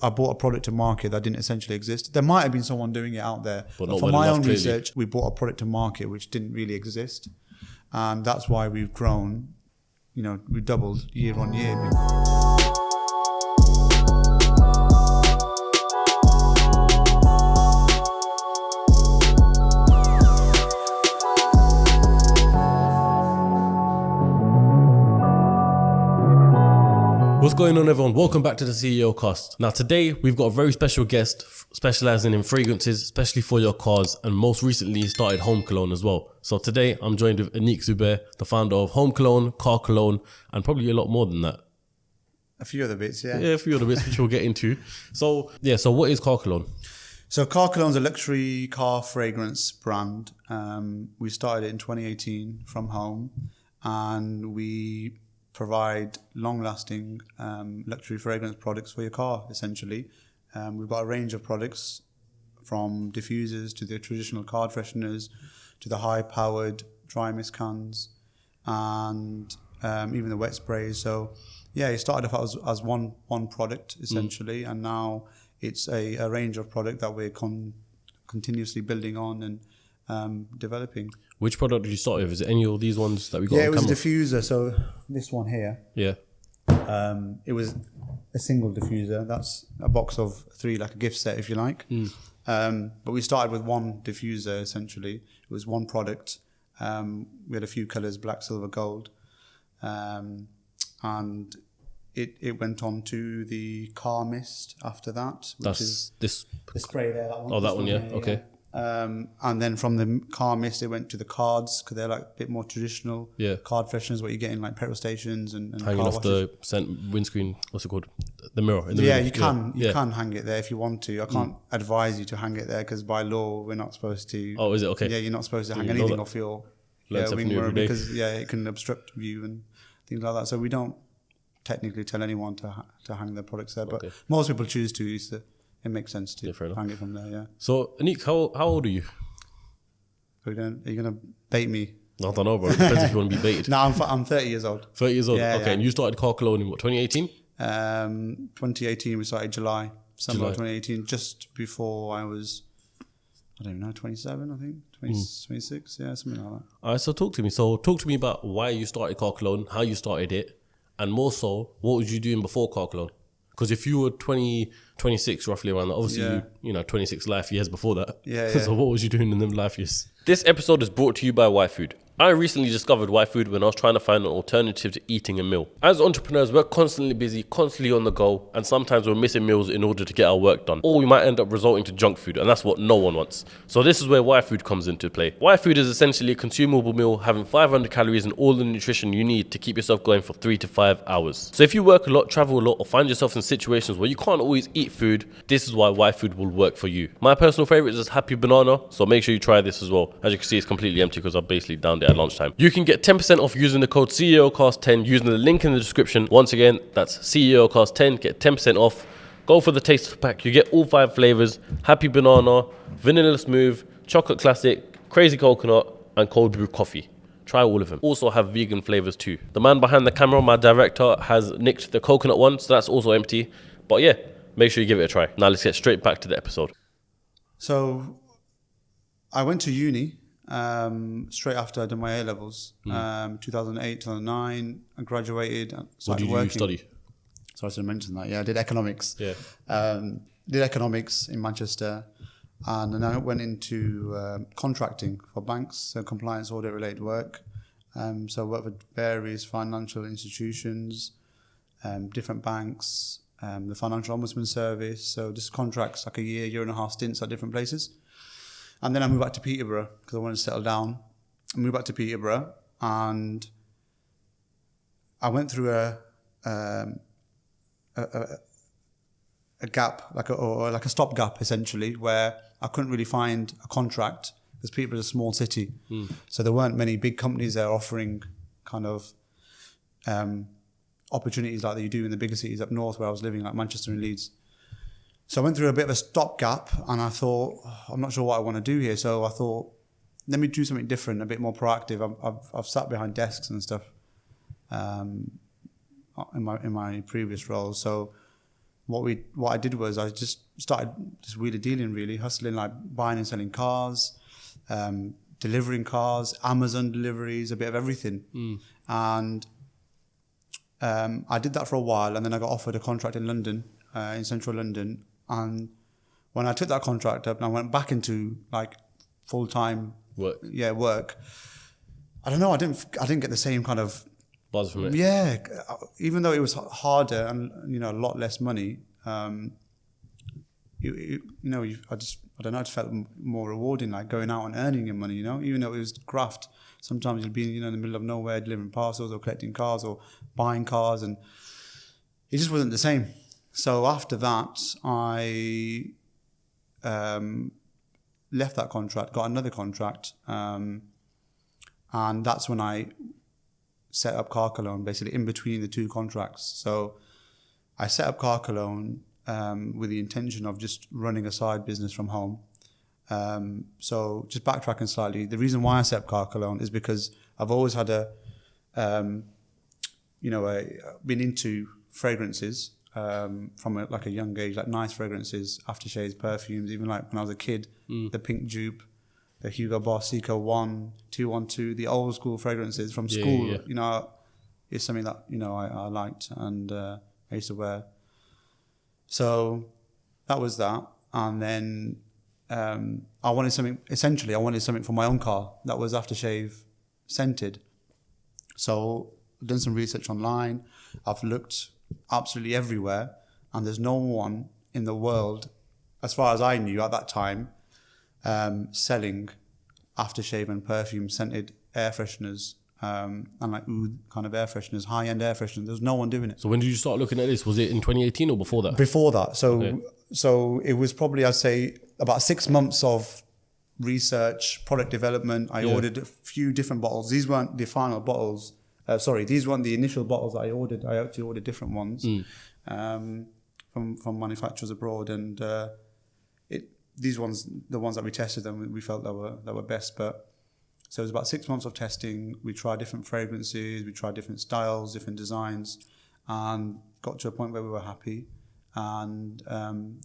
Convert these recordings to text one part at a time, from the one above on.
I brought a product to market that didn't essentially exist. There might have been someone doing it out there, but for my own research, we brought a product to market which didn't really exist, and that's why we've grown. You know, we doubled year on year. What's going on, everyone? Welcome back to the CEOCAST. Now today we've got a very special guest specialising in fragrances, especially for your cars, and most recently started Home Cologne as well. So today I'm joined with Anik Zubair, the founder of Home Cologne, Car Cologne, and probably a lot more than that. A few other bits, yeah. Yeah, a few other bits which we'll get into. So what is Car Cologne? So Car Cologne's a luxury car fragrance brand. We started it in 2018 from home, and we provide long-lasting luxury fragrance products for your car, essentially. We've got a range of products from diffusers to the traditional car fresheners to the high-powered dry mist cans and even the wet sprays. So, yeah, it started off as one product, essentially, and now it's a range of product that we're continuously building on and developing. Which product did you start with? Is it any of these ones that we got? Yeah, it was a diffuser. So this one here. Yeah. It was a single diffuser. That's a box of 3, like a gift set, if you like. But we started with one diffuser, essentially. It was one product. We had a few colours, black, silver, gold. And it went on to the car mist after that. Which is this the spray there. That one. Oh, that one, yeah. Okay. Yeah. And then from the car mist, it went to the cards because they're like a bit more traditional. Yeah. Card fresheners, what you get in like petrol stations and hanging car off washes. the windscreen. What's it called? The mirror. In the Yeah, middle. you can hang it there if you want to. I can't advise you to hang it there because by law we're not supposed to. Oh, is it? Okay. Yeah, you're not supposed to hang anything off your wing mirror because it can obstruct view and things like that. So we don't technically tell anyone to hang their products there, but most people choose to. So it makes sense to hang it from there. Yeah. So Anik, how old are you? Are you gonna bait me? I don't know, bro. It depends if you want to be baited. No, I'm 30 years old. 30 years old. Yeah, okay, yeah. and you started Car Cologne in what, 2018? 2018. We started July 2018, just before I was, I don't even know, 27. I think 26. Yeah, something like that. All right. So talk to me about why you started Car Cologne, how you started it, and more so, what was you doing before Car Cologne? Because if you were 26 roughly around that, obviously you know 26 life years before that. Yeah. So what was you doing in them life years? This episode is brought to you by YFood. I recently discovered YFood when I was trying to find an alternative to eating a meal. As entrepreneurs, we're constantly busy, constantly on the go, and sometimes we're missing meals in order to get our work done. Or we might end up resorting to junk food, and that's what no one wants. So this is where YFood comes into play. YFood is essentially a consumable meal having 500 calories and all the nutrition you need to keep yourself going for 3 to 5 hours. So if you work a lot, travel a lot, or find yourself in situations where you can't always eat food, this is why YFood will work for you. My personal favorite is Happy Banana, so make sure you try this as well. As you can see, it's completely empty because I basically downed it at lunchtime. You can get 10% off using the code CEOCAST10 using the link in the description. Once again, that's CEOCAST10, get 10% off. Go for the taste pack. You get all 5 flavors: Happy Banana, Vanilla Smooth, Chocolate Classic, Crazy Coconut, and Cold Brew Coffee. Try all of them. Also have vegan flavors too. The man behind the camera, my director, has nicked the coconut one, so that's also empty. But yeah, make sure you give it a try. Now let's get straight back to the episode. So I went to uni straight after I did my A-levels. 2008, 2009, I graduated. What did you study? Sorry to mention that. Yeah, I did economics. Yeah. Did economics in Manchester, and then I went into contracting for banks, so compliance audit related work. So I worked with various financial institutions, different banks, the Financial Ombudsman Service. So just contracts, like a year and a half stints at different places. And then I moved back to Peterborough because I wanted to settle down. I moved back to Peterborough, and I went through a gap, like a stopgap essentially, where I couldn't really find a contract because Peterborough is a small city, so there weren't many big companies there offering kind of opportunities like that you do in the bigger cities up north where I was living, like Manchester and Leeds. So I went through a bit of a stopgap, and I thought, I'm not sure what I want to do here. So I thought, let me do something different, a bit more proactive. I've sat behind desks and stuff in my previous roles. So what I did was I just started just wheeling dealing, really hustling, like buying and selling cars, delivering cars, Amazon deliveries, a bit of everything. And I did that for a while, and then I got offered a contract in London, in central London. And when I took that contract up and I went back into like full-time work, I don't know, I didn't get the same kind of buzz from it. Yeah, even though it was harder and a lot less money, I don't know, it felt more rewarding, like going out and earning your money, even though it was graft. Sometimes you'd be in the middle of nowhere delivering parcels or collecting cars or buying cars, and it just wasn't the same. So after that, I left that contract, got another contract, and that's when I set up Car Cologne, basically in between the two contracts. So I set up Car Cologne with the intention of just running a side business from home. So just backtracking slightly, the reason why I set up Car Cologne is because I've always had been into fragrances from a young age, like nice fragrances, aftershaves, perfumes, even like when I was a kid, the Pink Dupe, the Hugo Boss Eco 1, 212, the old school fragrances from school, is something that, I liked and I used to wear. So that was that. And then I wanted something for my own car that was aftershave scented. So I've done some research online. I've looked absolutely everywhere, and there's no one in the world, as far as I knew at that time, selling aftershave and perfume scented air fresheners, and like oud kind of air fresheners, high-end air fresheners. There's no one doing it. So when did you start looking at this? Was it in 2018 or before that? Before that. So it was probably, I'd say, about 6 months of research, product development. I ordered a few different bottles. These weren't the final bottles. These weren't the initial bottles that I ordered. I actually ordered different ones from manufacturers abroad, and these ones, the ones that we tested them, we felt that were best. But so it was about 6 months of testing. We tried different fragrances, we tried different styles, different designs, and got to a point where we were happy, and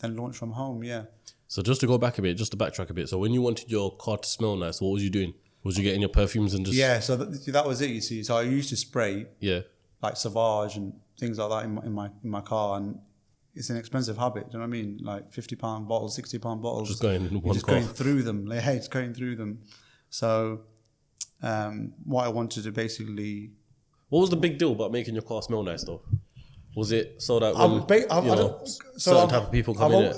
then launched from home. Yeah. So just to go back a bit, just to backtrack a bit. So when you wanted your car to smell nice, what was you doing? Was you getting your perfumes and just... Yeah, so that was it, you see. So I used to spray like Sauvage and things like that in my car, and it's an expensive habit, do you know what I mean? Like £50 bottles, £60 bottles. Just going in one car. Going through them. Like, hey, it's going through them. So what I wanted to basically... What was the big deal about making your car smell nice though? Was it so that certain type of people come in?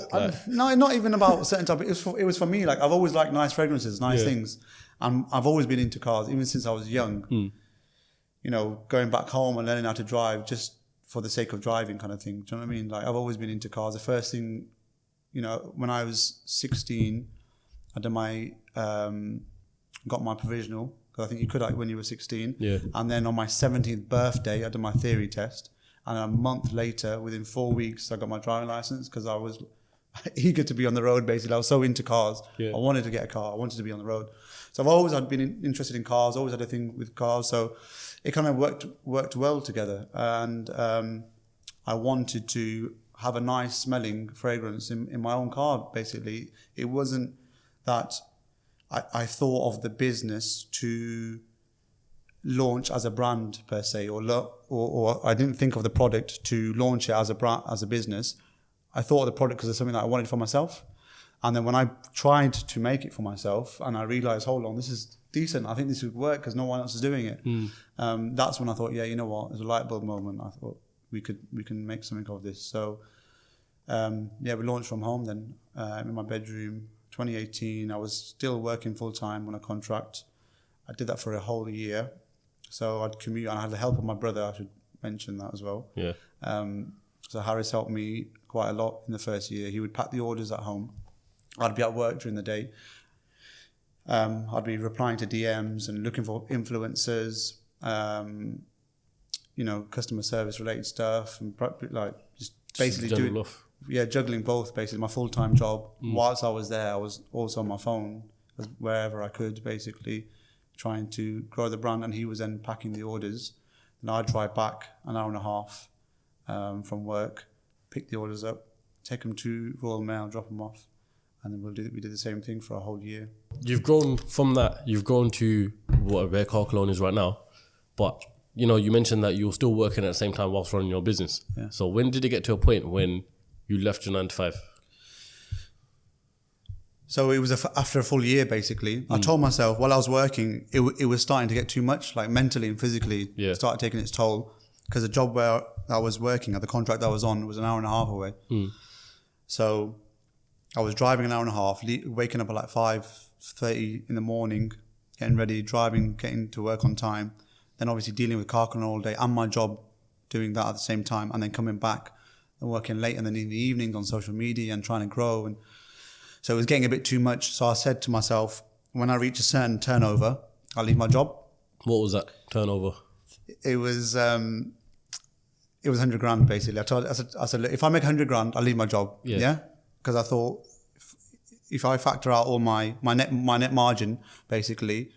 No, not even about certain type. It was for me. Like I've always liked nice fragrances, nice things, and I've always been into cars, even since I was young. Going back home and learning how to drive just for the sake of driving, kind of thing. Do you know what I mean? Like I've always been into cars. The first thing, when I was 16, I did got my provisional. Because I think you could when you were 16. Yeah. And then on my 17th birthday, I did my theory test. And a month later, within 4 weeks, I got my driving license because I was eager to be on the road, basically. I was so into cars. Yeah. I wanted to get a car. I wanted to be on the road. So I've always been interested in cars, always had a thing with cars. So it kind of worked well together. And I wanted to have a nice smelling fragrance in my own car, basically. It wasn't that I thought of the business to launch as a brand per se, or I didn't think of the product to launch it as a brand, as a business. I thought of the product because it's something that I wanted for myself. And then when I tried to make it for myself and I realized, hold on, this is decent. I think this would work because no one else is doing it. That's when I thought, yeah, you know what? There's a light bulb moment. I thought we can make something of this. So we launched from home then in my bedroom. 2018, I was still working full time on a contract. I did that for a whole year. So I'd commute, and I had the help of my brother. I should mention that as well. Yeah. So Harris helped me quite a lot in the first year. He would pack the orders at home. I'd be at work during the day. I'd be replying to DMs and looking for influencers, customer service related stuff, and like just basically juggling both. Basically, my full time job. Whilst I was there, I was also on my phone wherever I could, basically trying to grow the brand. And he was then packing the orders, and I'd drive back an hour and a half from work, pick the orders up, take them to Royal Mail, drop them off, and then we did the same thing for a whole year. You've grown from that. You've grown to where Car Cologne is right now. But, you know, you mentioned that you were still working at the same time whilst running your business. Yeah. So when did it get to a point when you left your 9 to 5? So it was after a full year, basically. I told myself while I was working, it was starting to get too much, like mentally and physically. Yeah. It started taking its toll. Because the job where I was working, at the contract I was on, was an hour and a half away. So I was driving an hour and a half, waking up at like 5:30 in the morning, getting ready, driving, getting to work on time. Then obviously dealing with Car Cologne all day and my job, doing that at the same time. And then coming back and working late and then in the evenings on social media and trying to grow. And so it was getting a bit too much. So I said to myself, when I reach a certain turnover, I'll leave my job. What was that turnover? It was 100 grand basically. I said, look, if I make 100 grand, I'll leave my job. Yeah. Because I thought if I factor out all my net margin basically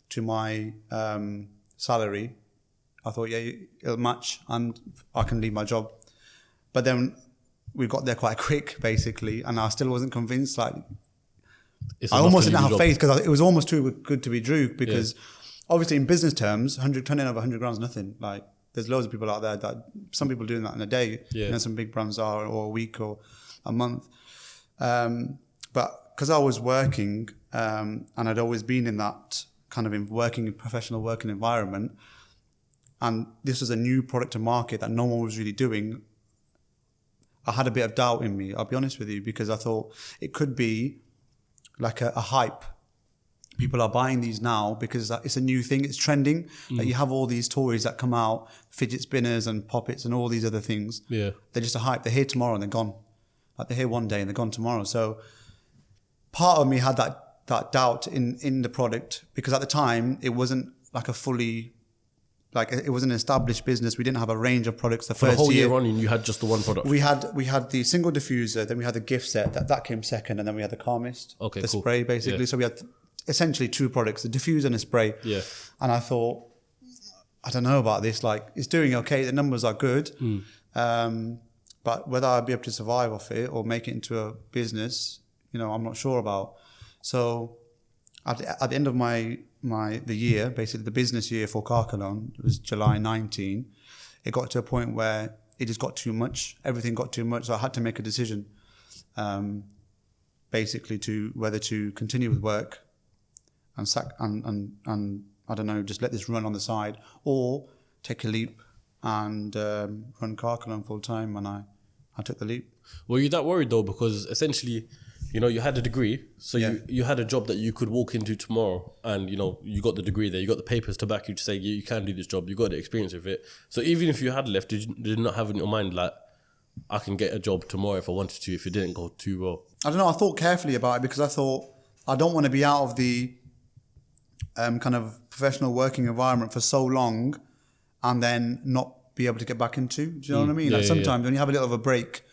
to my salary, I thought, yeah, it'll match and I can leave my job. But then we got there quite quick basically, and I still wasn't convinced. Like, I almost didn't have faith because it was almost too good to be true. Because obviously in business terms, turning over 100 grand is nothing. Like, there's loads of people out there that some people doing that in a day. Yeah. You know, some big brands are, or a week or a month. But because I was working and I'd always been in that kind of professional working environment, and this was a new product to market that no one was really doing, I had a bit of doubt in me, I'll be honest with you, because I thought it could be like a hype. People are buying these now because it's a new thing, it's trending. Like, you have all these toys that come out, fidget spinners and poppets and all these other things. Yeah. They're just a hype. They're here tomorrow and they're gone. Like, they're here one day and they're gone tomorrow. So part of me had that doubt in the product, because at the time it wasn't like it wasn't an established business. We didn't have a range of products. For the whole year running, you had just the one product. We had the single diffuser, then we had the gift set that came second, and then we had the car mist, the spray basically. Yeah. So we had essentially two products, a diffuser and a spray. Yeah. And I thought, I don't know about this. Like, it's doing okay. The numbers are good, but whether I'll be able to survive off it or make it into a business, you know, I'm not sure about. So at the end of the year, basically the business year for Car Cologne, it was July 19, it got to a point where it just got too much. Everything got too much. So I had to make a decision, basically, to whether to continue with work and I don't know, just let this run on the side, or take a leap and run Car Cologne full time. And I took the leap. Were you that worried though? Because essentially, you know, you had a degree, so you had a job that you could walk into tomorrow, and, you know, you got the degree there, you got the papers to back you to say you can do this job, you got the experience with it. So even if you had left, did you not have in your mind, like, I can get a job tomorrow if I wanted to, if it didn't go too well? I don't know, I thought carefully about it, because I thought I don't want to be out of the kind of professional working environment for so long and then not be able to get back into. Do you know what I mean? Like, sometimes when you have a little of a break,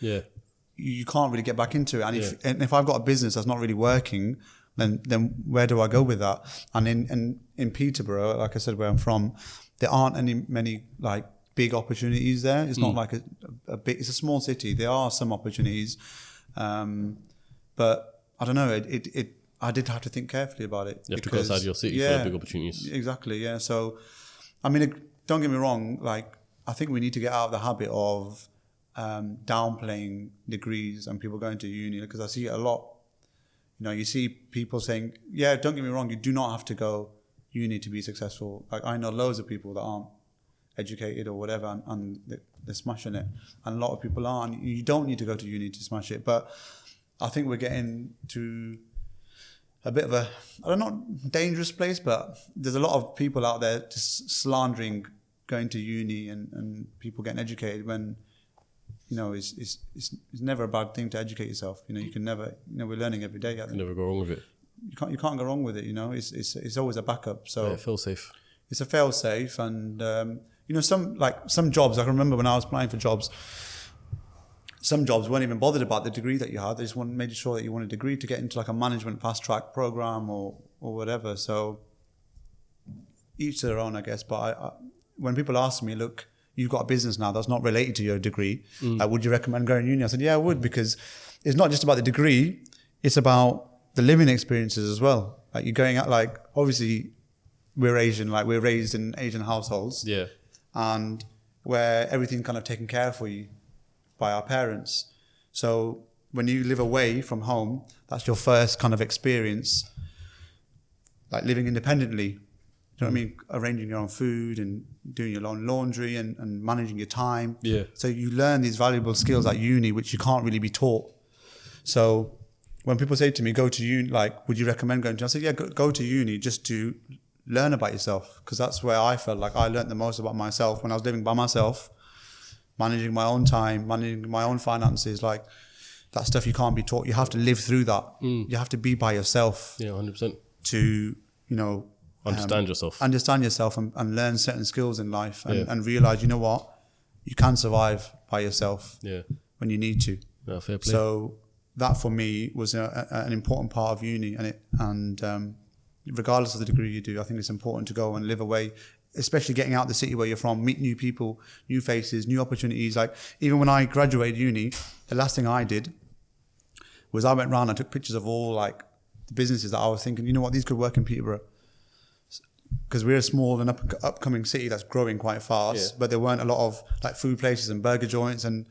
you can't really get back into it. And if I've got a business that's not really working, then where do I go with that? And in Peterborough, like I said, where I'm from, there aren't many like big opportunities there. It's not like a big. It's a small city. There are some opportunities, but I don't know. I did have to think carefully about it. You have to go outside your city for big opportunities. Exactly. Yeah. So, I mean, don't get me wrong. Like, I think we need to get out of the habit of downplaying degrees and people going to uni, because I see it a lot. You know, you see people saying, yeah, don't get me wrong, you do not have to go uni to be successful. Like, I know loads of people that aren't educated or whatever, and they're smashing it. And a lot of people aren't. You don't need to go to uni to smash it. But I think we're getting to a bit of a, I don't know, dangerous place, but there's a lot of people out there just slandering going to uni and people getting educated, when, you know, it's never a bad thing to educate yourself. You know, you can never, you know, we're learning every day. I think. You can never go wrong with it. You can't go wrong with it. You know, it's always a backup. So yeah, fail safe. It's a fail safe, and you know, some jobs. I can remember when I was applying for jobs. Some jobs weren't even bothered about the degree that you had. They just made sure that you wanted a degree to get into like a management fast track program or whatever. So each to their own, I guess. But when people ask me, look, you've got a business now that's not related to your degree. Like, would you recommend going to uni? I said, yeah, I would, because it's not just about the degree, it's about the living experiences as well. Like, you're going out, like, obviously we're Asian, like we're raised in Asian households. Yeah. And where everything kind of taken care of for you by our parents. So when you live away from home, that's your first kind of experience, like living independently. You know what I mean? Arranging your own food and doing your own laundry and managing your time. Yeah. So you learn these valuable skills at uni, which you can't really be taught. So when people say to me, go to uni, like, would you recommend going to? I said, yeah, go to uni just to learn about yourself, because that's where I felt like I learned the most about myself when I was living by myself, managing my own time, managing my own finances. Like, that stuff you can't be taught. You have to live through that. You have to be by yourself. Yeah, 100%. To, you know, Understand yourself and learn certain skills in life and realize, you know what, you can survive by yourself when you need to. Yeah, fair play. So that for me was an important part of uni, and regardless of the degree you do, I think it's important to go and live away, especially getting out the city where you're from, meet new people, new faces, new opportunities. Like, even when I graduated uni, the last thing I did was I went round and took pictures of all, like, the businesses that I was thinking, you know what, these could work in Peterborough. Because we're a small and upcoming city that's growing quite fast, but there weren't a lot of, like, food places and burger joints and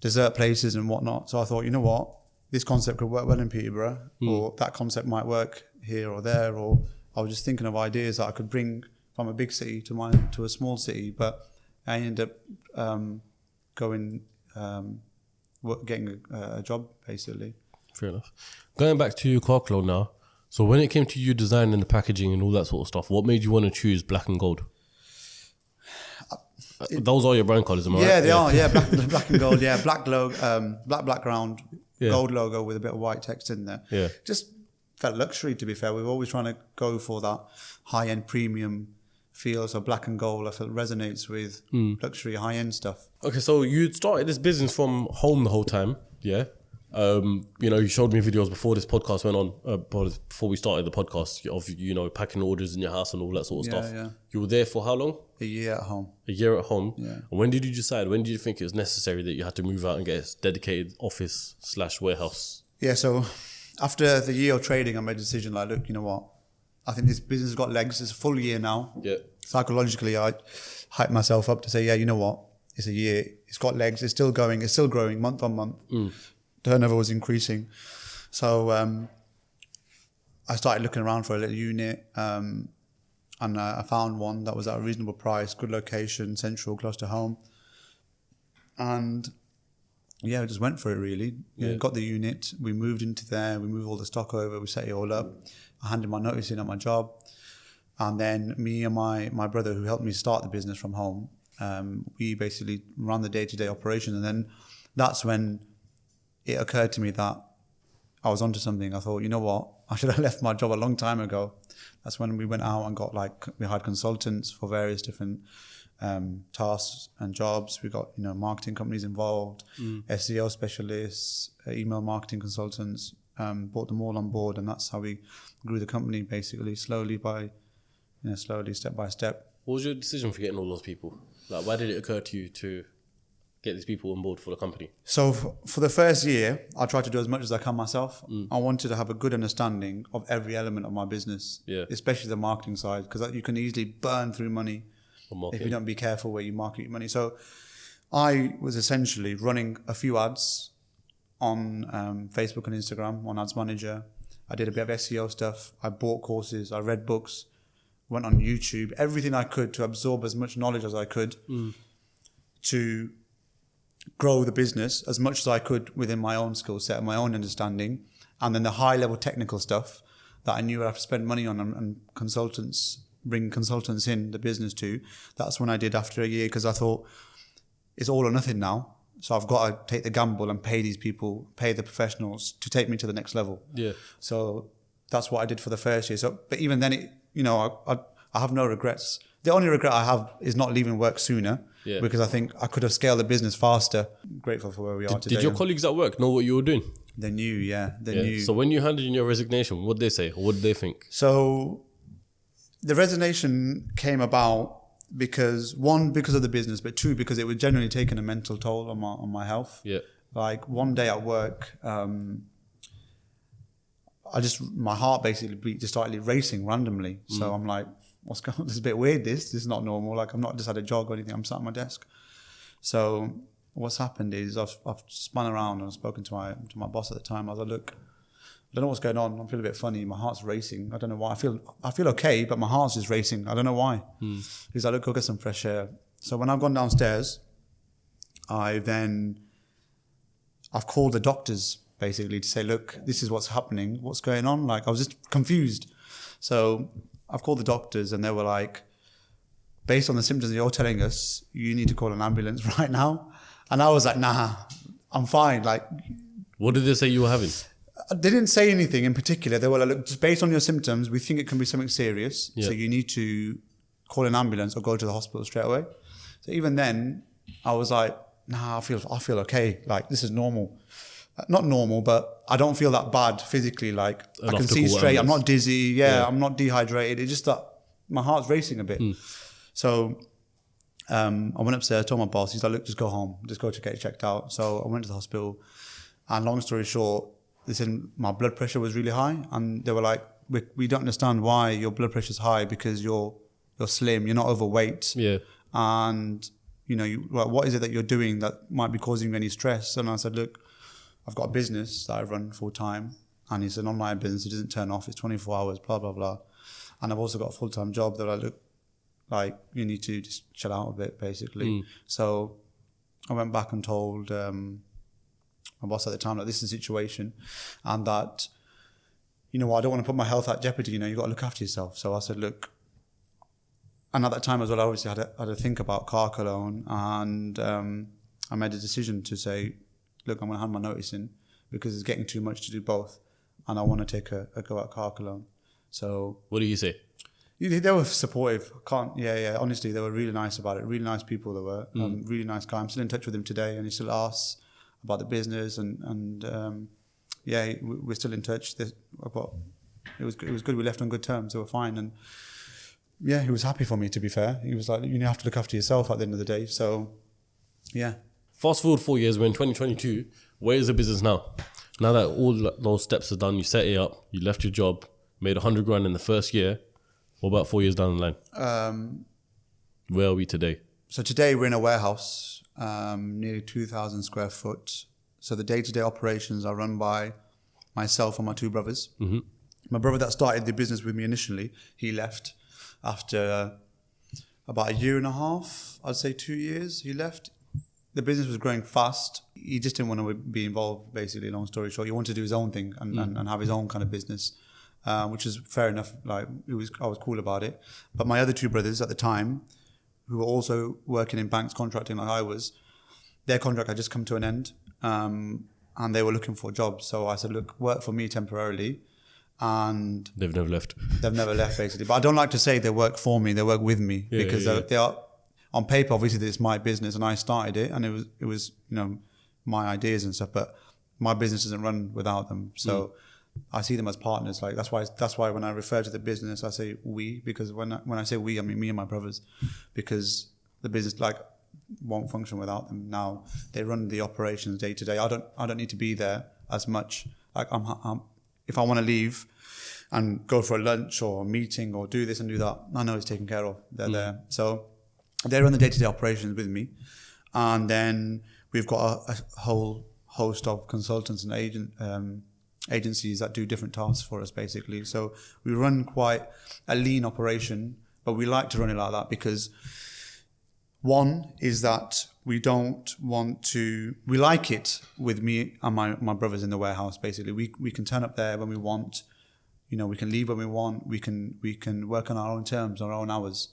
dessert places and whatnot. So I thought, you know what, this concept could work well in Peterborough, or that concept might work here or there. Or I was just thinking of ideas that I could bring from a big city to a small city. But I ended up getting a job, basically. Fair enough. Going back to Car Cologne now. So when it came to you designing the packaging and all that sort of stuff, what made you want to choose black and gold? Those are your brand colours, am I right? Yeah, they are. Yeah, black and gold. Yeah, black background, gold logo with a bit of white text in there. Yeah, just felt luxury, to be fair. We were always trying to go for that high-end premium feel. So black and gold, I felt, resonates with luxury, high-end stuff. Okay, so you started this business from home the whole time, yeah? You know, you showed me videos before this podcast went on, before we started the podcast, of, you know, packing orders in your house and all that sort of stuff. Yeah. You were there for how long? A year at home. A year at home? Yeah. And when did you decide, when did you think it was necessary that you had to move out and get a dedicated office/warehouse? Yeah, so after the year of trading, I made a decision, like, look, you know what? I think this business has got legs. It's a full year now. Yeah. Psychologically, I hyped myself up to say, yeah, you know what? It's a year. It's got legs. It's still going. It's still growing month on month. Turnover was increasing. So I started looking around for a little unit, and I found one that was at a reasonable price, good location, central, close to home. And yeah, I just went for it, really. Got the unit, we moved into there, we moved all the stock over, we set it all up. I handed my notice in at my job. And then me and my brother, who helped me start the business from home, we basically ran the day-to-day operation. And then that's when it occurred to me that I was onto something. I thought, you know what? I should have left my job a long time ago. That's when we went out and we hired consultants for various different tasks and jobs. We got, you know, marketing companies involved, SEO specialists, email marketing consultants, brought them all on board. And that's how we grew the company, basically, slowly, step by step. What was your decision for getting all those people? Like, why did it occur to you to get these people on board for the company? So for the first year, I tried to do as much as I can myself. I wanted to have a good understanding of every element of my business, especially the marketing side, because you can easily burn through money if you don't be careful where you market your money. So I was essentially running a few ads on Facebook and Instagram, on Ads Manager. I did a bit of SEO stuff. I bought courses. I read books, went on YouTube, everything I could to absorb as much knowledge as I could to grow the business as much as I could within my own skill set and my own understanding. And then the high level technical stuff that I knew I'd have to spend money on and bring consultants in the business to. That's when I did after a year, because I thought it's all or nothing now. So I've got to take the gamble and pay these people, pay the professionals to take me to the next level. Yeah. So that's what I did for the first year. So, but even then, I have no regrets. The only regret I have is not leaving work sooner, because I think I could have scaled the business faster. I'm grateful for where we are today. Did your colleagues at work know what you were doing? They knew, They knew. So when you handed in your resignation, what did they say? Or what did they think? So the resignation came about because of the business, but two, because it was generally taking a mental toll on my health. Yeah. Like one day at work, my heart basically just started racing randomly. So I'm like, what's going on? This is a bit weird. This is not normal. Like I'm not just had a jog or anything. I'm sat at my desk. So what's happened is I've spun around and I've spoken to my boss at the time. I was like, look, I don't know what's going on. I'm feeling a bit funny. My heart's racing. I don't know why. I feel okay, but my heart's just racing. I don't know why. He's like, look, go get some fresh air. So when I've gone downstairs, I've called the doctors basically to say, look, this is what's happening. What's going on? Like I was just confused. So I've called the doctors and they were like, based on the symptoms you're telling us, you need to call an ambulance right now. And I was like, nah, I'm fine. Like, what did they say you were having? They didn't say anything in particular. They were like, look, just based on your symptoms, we think it can be something serious. Yeah. So you need to call an ambulance or go to the hospital straight away. So even then, I was like, nah, I feel okay. Like this is normal. Not normal, but I don't feel that bad physically. Like I can see straight. I'm not dizzy. Yeah, I'm not dehydrated. It's just that my heart's racing a bit. So I went upstairs, told my boss. He's like, look, just go home. Just go to get checked out. So I went to the hospital. And long story short, they said my blood pressure was really high. And they were like, we don't understand why your blood pressure is high because you're slim. You're not overweight. Yeah. And, what is it that you're doing that might be causing you any stress? And I said, look, I've got a business that I run full time and it's an online business. It doesn't turn off. It's 24 hours, blah, blah, blah. And I've also got a full-time job that I look like you need to just chill out a bit, basically. So I went back and told my boss at the time that this is the situation and that, I don't want to put my health at jeopardy. You've got to look after yourself. So I said, look, and at that time as well, I obviously had to think about Car Cologne and I made a decision to say, look, I'm going to hand my notice in because it's getting too much to do both and I want to take a go at Car Cologne. So what do you say? They were supportive. Honestly, they were really nice about it. Really nice people they were. Really nice guy. I'm still in touch with him today and he still asks about the business and we're still in touch. It was good. We left on good terms. They were fine. And yeah, he was happy for me, to be fair. He was like, you have to look after yourself at the end of the day. So yeah. Fast forward 4 years, we're in 2022. Where is the business now? Now that all those steps are done, you set it up, you left your job, made 100 grand in the first year. What about 4 years down the line? Where are we today? So today we're in a warehouse, nearly 2,000 square foot. So the day-to-day operations are run by myself and my two brothers. Mm-hmm. My brother that started the business with me initially, he left after about a year and a half, I'd say 2 years, he left. The business was growing fast. He just didn't want to be involved, basically, long story short. He wanted to do his own thing and have his own kind of business, which is fair enough. Like I was cool about it. But my other two brothers at the time, who were also working in banks contracting like I was, their contract had just come to an end and they were looking for jobs. So I said, look, work for me temporarily. And they've never left. They've never left, basically. But I don't like to say they work for me. They work with me because they are, on paper, obviously, it's my business and I started it and it was my ideas and stuff. But my business doesn't run without them. So I see them as partners. Like that's why when I refer to the business, I say we, because when I say we, I mean me and my brothers, because the business won't function without them. Now they run the operations day to day. I don't need to be there as much. Like I'm if I want to leave and go for a lunch or a meeting or do this and do that, I know it's taken care of. They're there. So they run the day-to-day operations with me. And then we've got a whole host of consultants and agencies that do different tasks for us, basically. So we run quite a lean operation, but we like to run it like that because one is that we like it with me and my brothers in the warehouse, basically. We can turn up there when we want, we can leave when we want, we can work on our own terms, our own hours.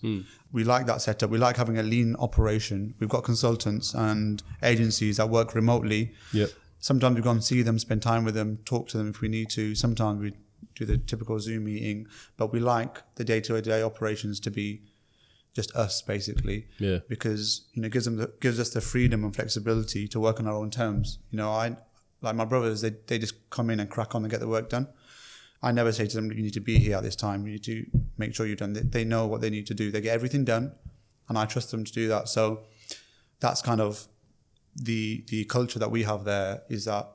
We like that setup. We like having a lean operation. We've got consultants and agencies that work remotely. Yep. Sometimes we go and see them, spend time with them, talk to them if we need to. Sometimes we do the typical Zoom meeting, but we like the day-to-day operations to be just us, basically, because it gives us the freedom and flexibility to work on our own terms. I like my brothers; they just come in and crack on and get the work done. I never say to them, "You need to be here at this time. You need to make sure you're done." They know what they need to do. They get everything done, and I trust them to do that. So that's kind of the culture that we have there, is that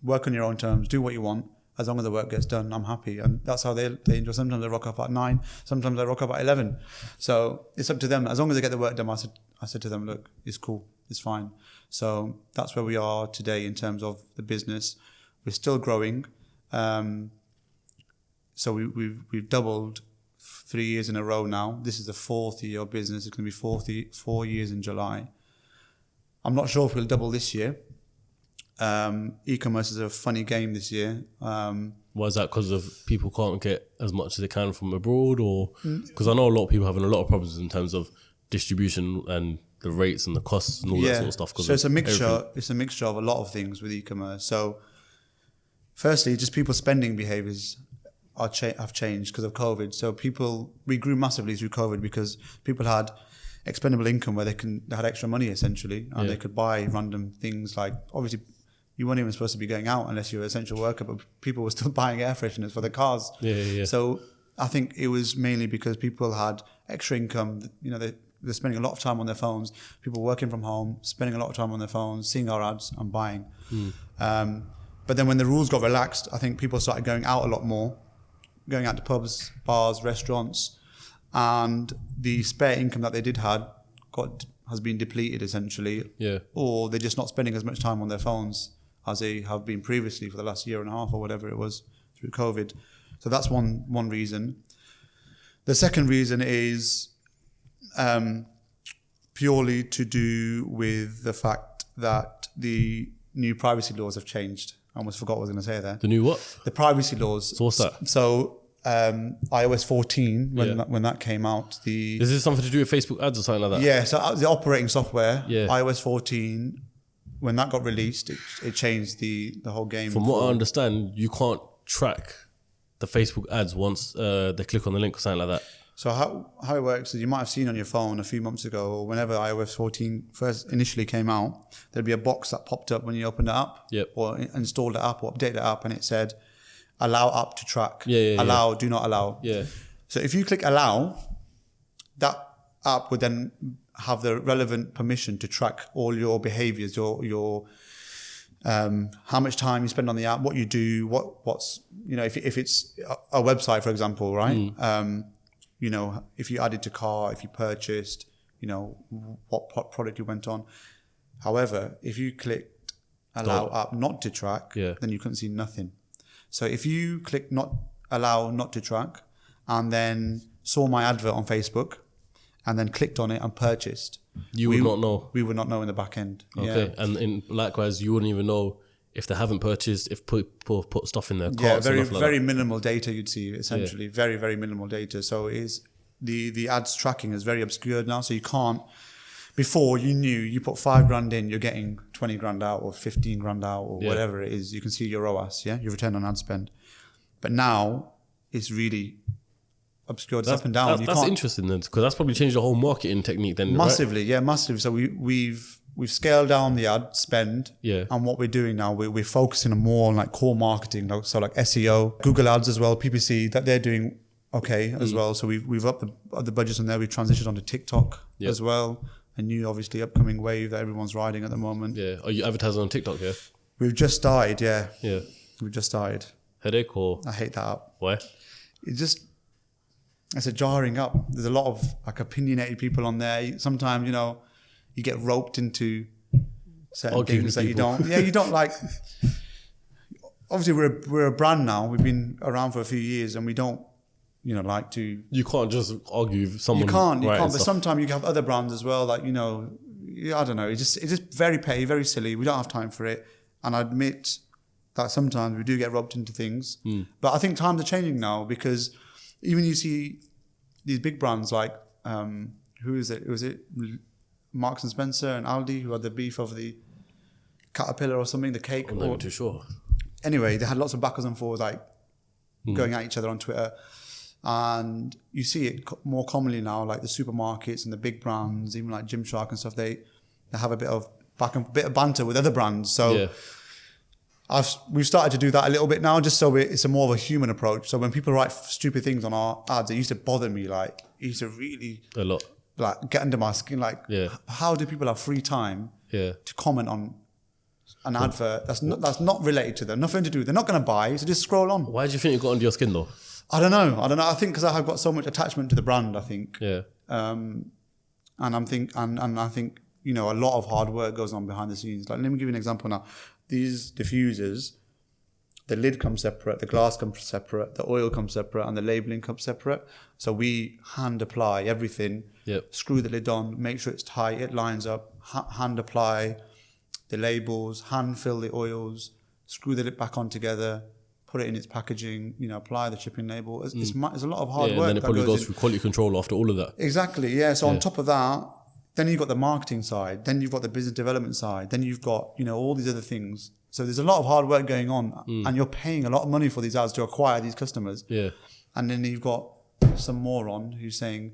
work on your own terms, do what you want. As long as the work gets done, I'm happy. And that's how they enjoy. Sometimes they rock up at 9, sometimes they rock up at 11. So it's up to them. As long as they get the work done, I said to them, look, it's cool, it's fine. So that's where we are today in terms of the business. We're still growing. So we've doubled 3 years in a row now. This is the 4th year of business. It's going to be 4 years in July. I'm not sure if we'll double this year. E-commerce is a funny game this year. Why is that? Because of people can't get as much as they can from abroad, or because I know a lot of people having a lot of problems in terms of distribution and the rates and the costs and all that sort of stuff. So it's a mixture. Everything. It's a mixture of a lot of things with e-commerce. So, firstly, just people's spending behaviors have changed because of COVID. So we grew massively through COVID because people had expendable income where they had extra money essentially, and they could buy random things like, obviously, you weren't even supposed to be going out unless you were an essential worker, but people were still buying air fresheners for their cars. So I think it was mainly because people had extra income. You know, they're spending a lot of time on their phones. People working from home, spending a lot of time on their phones, seeing our ads and buying. But then when the rules got relaxed, I think people started going out a lot more, going out to pubs, bars, restaurants, and the spare income that they did have has been depleted essentially. Or they're just not spending as much time on their phones as they have been previously for the last year and a half or whatever it was through COVID. So that's one reason. The second reason is purely to do with the fact that the new privacy laws have changed. I almost forgot what I was going to say there. The new what? The privacy laws. So what's that? So iOS 14, when that came out. Is this something to do with Facebook ads or something like that? Yeah, so the operating software, iOS 14, when that got released, it changed the whole game. From what I understand, you can't track the Facebook ads once they click on the link or something like that. So how it works is, you might have seen on your phone a few months ago, or whenever iOS 14 first initially came out, there'd be a box that popped up when you opened the app, or installed the app or updated the app, and it said, allow app to track, allow, do not allow. So if you click allow, that app would then have the relevant permission to track all your behaviors, your how much time you spend on the app, what you do, what's, you know, if it's a website, for example, right? You know, if you added to car, if you purchased, you know, what product you went on. However, if you clicked allow app not to track, then you couldn't see nothing. So if you click allow not to track, and then saw my advert on Facebook, and then clicked on it and purchased, you would not know. We would not know in the back end. Okay, and likewise, you wouldn't even know if they haven't purchased, if people put stuff in their carts. Very minimal data you'd see essentially. Very, very minimal data. So the ads tracking is very obscured now. So you can't. Before, you knew you put $5,000 in, you're getting 20 grand out or 15 grand out or whatever it is. You can see your ROAS, your return on ad spend. But now it's really obscured. It's up and down. That's interesting then, because that's probably changed the whole marketing technique then. Massively, right? Massively. So we've scaled down the ad spend. And what we're doing now, we're focusing on more on like core marketing, so like SEO, Google ads as well, PPC, that they're doing okay as well. So we've upped the budgets on there. We've transitioned onto TikTok as well. A new, obviously, upcoming wave that everyone's riding at the moment. Are you advertising on TikTok? We've just started. We've just started. Headache or? I hate that app. Why? It's a jarring up. There's a lot of like opinionated people on there. Sometimes, you know, you get roped into certain things that you don't. You don't like. Obviously, we're a brand now. We've been around for a few years, and we don't, you know, like to. You can't just argue with someone. You can't. But sometimes you have other brands as well. Like, you know, I don't know. It's just very petty, very silly. We don't have time for it. And I admit that sometimes we do get roped into things. But I think times are changing now, because even you see these big brands like who is it? Was it Marks and Spencer and Aldi who had the beef of the caterpillar or something, the cake? I'm not too sure. Anyway, they had lots of backwards and forwards, like going at each other on Twitter. And you see it more commonly now, like the supermarkets and the big brands, even like Gymshark and stuff. They have a bit of banter with other brands. So we've started to do that a little bit now, just so it's a more of a human approach. So when people write stupid things on our ads, it used to bother me. Like, it used to really a lot. like get under my skin. Like, how do people have free time to comment on an advert that's not related to them, nothing to do? They're not going to buy, so just scroll on. Why do you think it got under your skin though? I don't know. I think because I have got so much attachment to the brand. I think. Yeah. And I think a lot of hard work goes on behind the scenes. Like, let me give you an example now. These diffusers, the lid comes separate, the glass comes separate, the oil comes separate, and the labeling comes separate. So we hand apply everything, screw the lid on, make sure it's tight, it lines up, hand apply the labels, hand fill the oils, screw the lid back on together, put it in its packaging, apply the shipping label. It's a lot of hard work. And then it probably goes through quality control after all of that. Exactly, yeah. So on top of that, then you've got the marketing side, then you've got the business development side, then you've got, all these other things. So there's a lot of hard work going on, and you're paying a lot of money for these ads to acquire these customers. Yeah. And then you've got some moron who's saying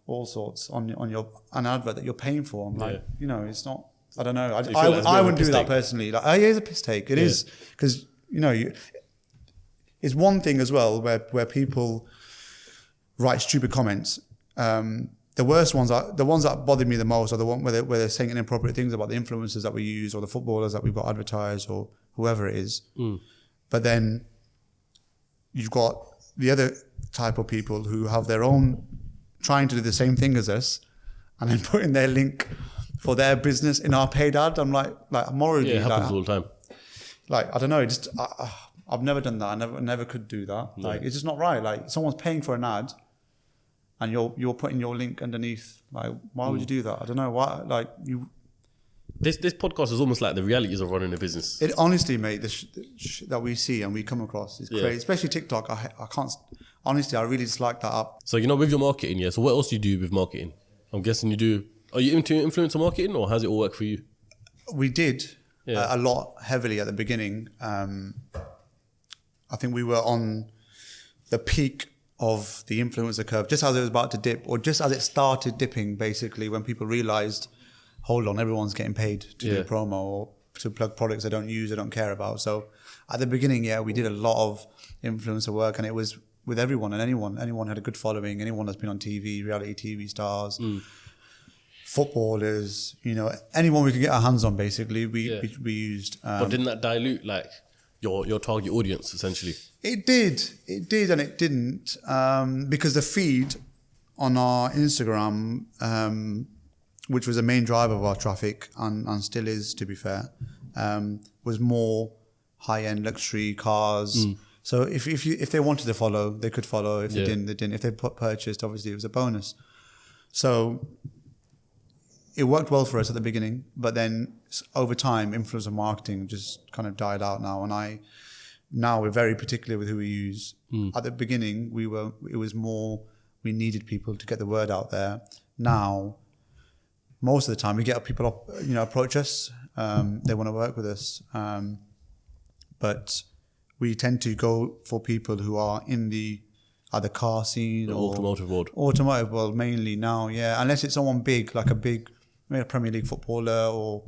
all sorts on an advert that you're paying for. I'm like, it's not. I don't know. I wouldn't do that personally. Like, it is a piss take. It is, because it's one thing as well where people write stupid comments. The worst ones are the ones that bother me the most are the one where they're saying inappropriate things about the influencers that we use or the footballers that we've got advertised or whoever it is. But then you've got the other type of people who have their own, trying to do the same thing as us, and then putting their link for their business in our paid ad. I'm like morally, it happens all the time. Like, I don't know, I've never done that. I never could do that. No. Like, it's just not right. Like, someone's paying for an ad, and you're putting your link underneath. Like, why would you do that? I don't know why. Like, you. This podcast is almost like the realities of running a business. It honestly, mate, that we see and we come across is crazy. Especially TikTok. I can't. Honestly, I really dislike that app. So with your marketing, so what else do you do with marketing? I'm guessing you do. Are you into influencer marketing, or how's it all work for you? We did a lot heavily at the beginning. I think we were on the peak of the influencer curve, just as it was about to dip, or just as it started dipping, basically, when people realized, hold on, everyone's getting paid to do promo or to plug products they don't use, they don't care about. So at the beginning, we did a lot of influencer work, and it was with everyone and anyone had a good following, anyone that's been on TV, reality TV stars, footballers, anyone we could get our hands on, basically, we used. But didn't that dilute your target audience, essentially? It did and it didn't, because the feed on our Instagram, which was a main driver of our traffic and still is, to be fair, was more high-end luxury cars. So if they wanted to follow, they could follow. If they didn't, they didn't. If they purchased, obviously it was a bonus. So it worked well for us at the beginning, but then over time, influencer marketing just kind of died out now. And now we're very particular with who we use. At the beginning, it was more, we needed people to get the word out there. Now, most of the time, we get people approach us. They want to work with us, but we tend to go for people who are in the either car scene or automotive world. Automotive world mainly now, unless it's someone big, like a Premier League footballer or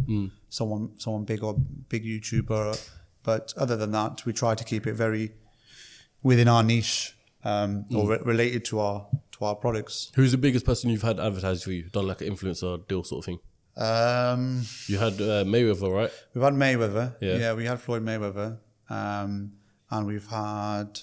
someone big or big YouTuber. But other than that, we try to keep it very within our niche or related to our products. Who's the biggest person you've had advertised for you? Done like an influencer deal sort of thing? You had Mayweather, right? We've had Mayweather. Yeah, we had Floyd Mayweather. And we've had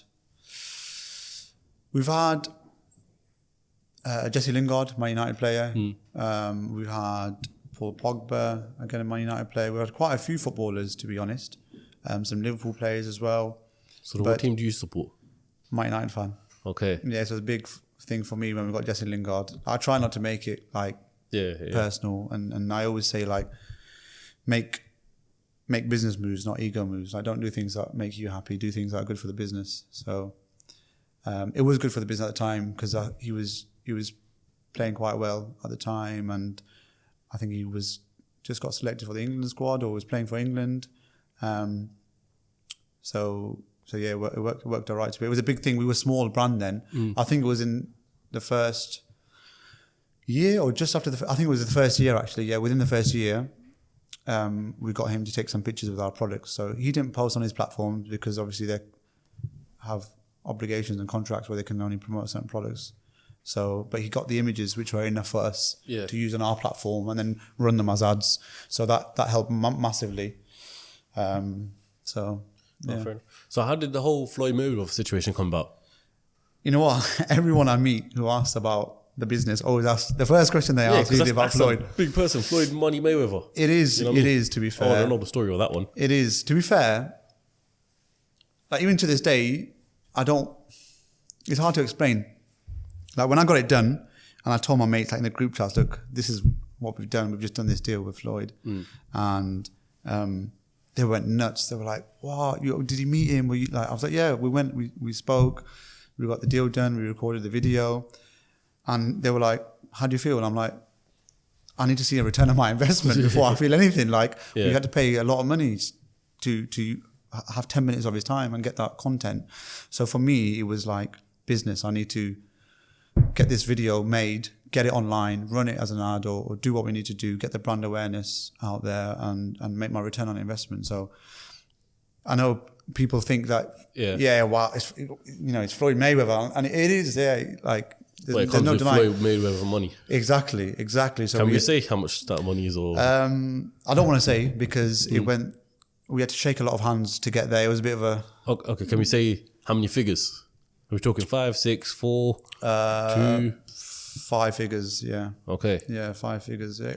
Jesse Lingard, Man United player. We've had Paul Pogba, again a Man United player. We've had quite a few footballers, to be honest. Some Liverpool players as well. So what team do you support? Man United fan. Okay. Yeah, so it's a big thing for me when we got Jesse Lingard. I try not to make it personal, and I always say make business moves, not ego moves. I don't do things that make you happy. Do things that are good for the business. So it was good for the business at the time because he was playing quite well at the time, and I think he was just got selected for the England squad or was playing for England. It worked all right to me. It was a big thing. We were a small brand then. I think it was in the first year or just after I think it was the first year actually. Yeah, within the first year, we got him to take some pictures with our products. So he didn't post on his platforms because obviously they have obligations and contracts where they can only promote certain products. So, but he got the images which were enough for us Yeah. to use on our platform and then run them as ads. So that helped massively. So, yeah. Fair enough. So how did the whole Floyd Mayweather situation come about? You know what? Everyone I meet who asks about the business always asks, the first question they ask is about Floyd. A big person, Floyd Money Mayweather. It is, You know what I mean? it is, to be fair. Oh, I don't know the story of that one. It is. To be fair, like even to this day, it's hard to explain. Like when I got it done and I told my mates like in the group chat, look, this is what we've done. We've just done this deal with Floyd. And they went nuts. They were like, wow, did you meet him? Were you like, I was like, yeah, we went, we spoke, we got the deal done, we recorded the video. And they were like, how do you feel? And I'm like, I need to see a return on my investment before I feel anything. Like we had to pay a lot of money to have 10 minutes of his time and get that content. So for me, it was like business. I need to get this video made, get it online, run it as an ad or do what we need to do, get the brand awareness out there and make my return on investment. So I know people think that, wow, it's Floyd Mayweather. And it is, like, It comes with Floyd Mayweather money. Exactly. So Can we say how much that money is? Or I don't want to say because we had to shake a lot of hands to get there. It was a bit of a... Okay, can we say how many figures? Are we talking 5, 6, 4, 2? 5 figures, yeah. Okay. Yeah, 5 figures. Yeah.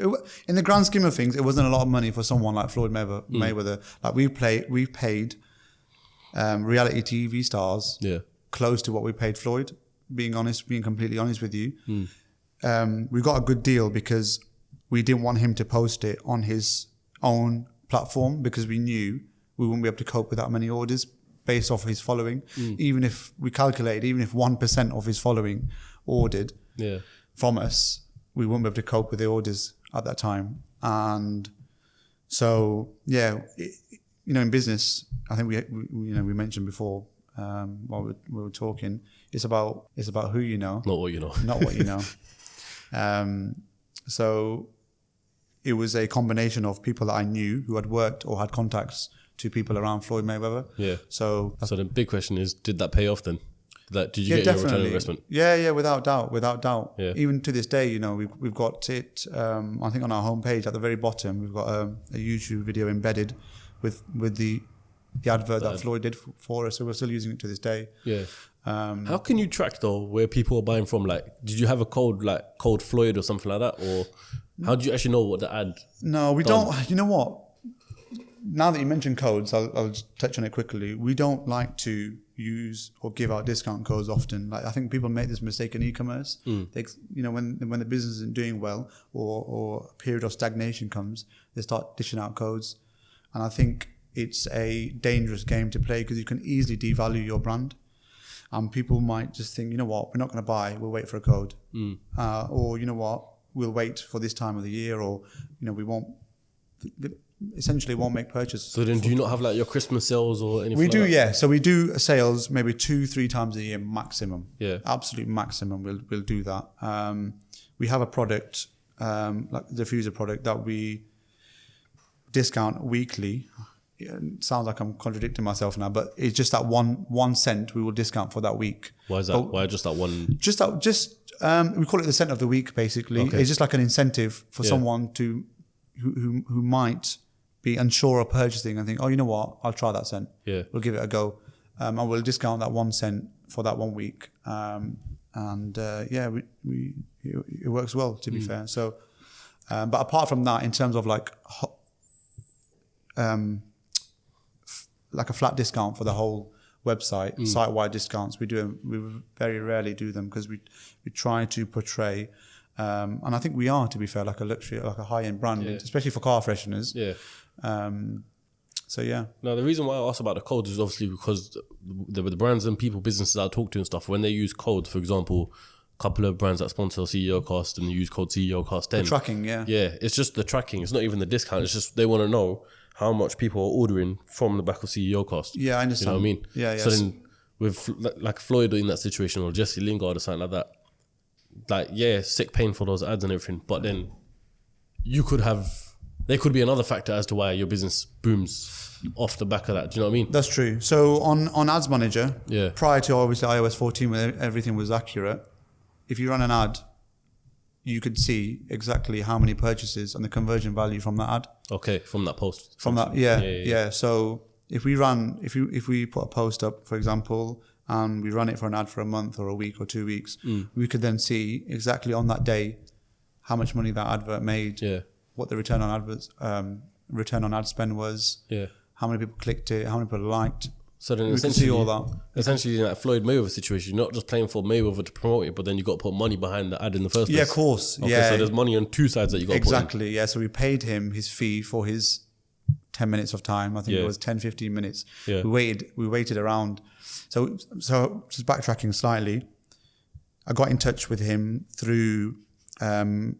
In the grand scheme of things, it wasn't a lot of money for someone like Floyd Mayweather. Like we've paid reality TV stars close to what we paid Floyd. Being completely honest with you, we got a good deal because we didn't want him to post it on his own platform because we knew we wouldn't be able to cope with that many orders based off his following. Even if we calculated, even if 1% of his following ordered from us, we wouldn't be able to cope with the orders at that time. And so, in business, I think we mentioned before while we were talking, it's about who you know, not what you know, not what you know. So it was a combination of people that I knew who had worked or had contacts to people around Floyd Mayweather. Yeah. So the big question is, did that pay off then? Did you get your return on investment? Yeah, without doubt. Yeah. Even to this day, we've got it. I think on our homepage at the very bottom, we've got a YouTube video embedded with the advert that Floyd did for us. So we're still using it to this day. Yeah. How can you track though where people are buying from? Like, did you have a code like code Floyd or something like that, or how do you actually know what the ad? No, we don't. You know what? Now that you mentioned codes, I'll just touch on it quickly. We don't like to use or give out discount codes often. Like I think people make this mistake in e-commerce. They, when the business isn't doing well or a period of stagnation comes, they start dishing out codes, and I think it's a dangerous game to play because you can easily devalue your brand. And people might just think, you know what, we're not going to buy, we'll wait for a code. Or, you know what, we'll wait for this time of the year, or, we won't make purchases. So then do you not have like your Christmas sales or anything? We do, like that? yeah. So we do sales maybe 2-3 times a year maximum. Yeah. Absolute maximum, we'll do that. We have a product, like the diffuser product, that we discount weekly. It sounds like I'm contradicting myself now, but it's just that one cent we will discount for that week. Why is that? Why just that one? We call it the cent of the week. Basically, it's just like an incentive for someone who might be unsure of purchasing and think, oh, you know what, I'll try that cent. Yeah, we'll give it a go, and we'll discount that 1 cent for that 1 week. It works well, to be fair. So, but apart from that, in terms of like a flat discount for the whole website, site-wide discounts, we very rarely do them because we try to portray, and I think we are, to be fair, like a luxury, like a high-end brand, especially for car fresheners. Yeah. So yeah. No, the reason why I asked about the codes is obviously because the brands and people, businesses I talk to and stuff, when they use codes, for example, a couple of brands that sponsor CEOCAST and use code CEOCAST 10. The tracking, yeah. Yeah, it's just the tracking. It's not even the discount. It's just they want to know how much people are ordering from the back of CEOCAST. Yeah, I understand. You know what I mean? Yeah. So then with like Floyd in that situation, or Jesse Lingard or something like that, like, sick pain for those ads and everything, but then there could be another factor as to why your business booms off the back of that. Do you know what I mean? That's true. So on Ads Manager, prior to obviously iOS 14 when everything was accurate, if you run an ad, you could see exactly how many purchases and the conversion value from that ad. Okay, from that post. From that, yeah. So if we put a post up, for example, and we run it for an ad for a month or a week or 2 weeks, we could then see exactly on that day how much money that advert made, what the return on ad spend was, how many people clicked it, how many people liked. So then we can see all that. Essentially, in that Floyd Mayweather situation, you're not just playing for Mayweather to promote it, but then you got to put money behind the ad in the first place. Yeah, of course. Okay, yeah. So there's money on two sides that you got to put in. Exactly, yeah. So we paid him his fee for his 10 minutes of time. I think it was 10, 15 minutes. Yeah. We waited around. So just backtracking slightly, I got in touch with him through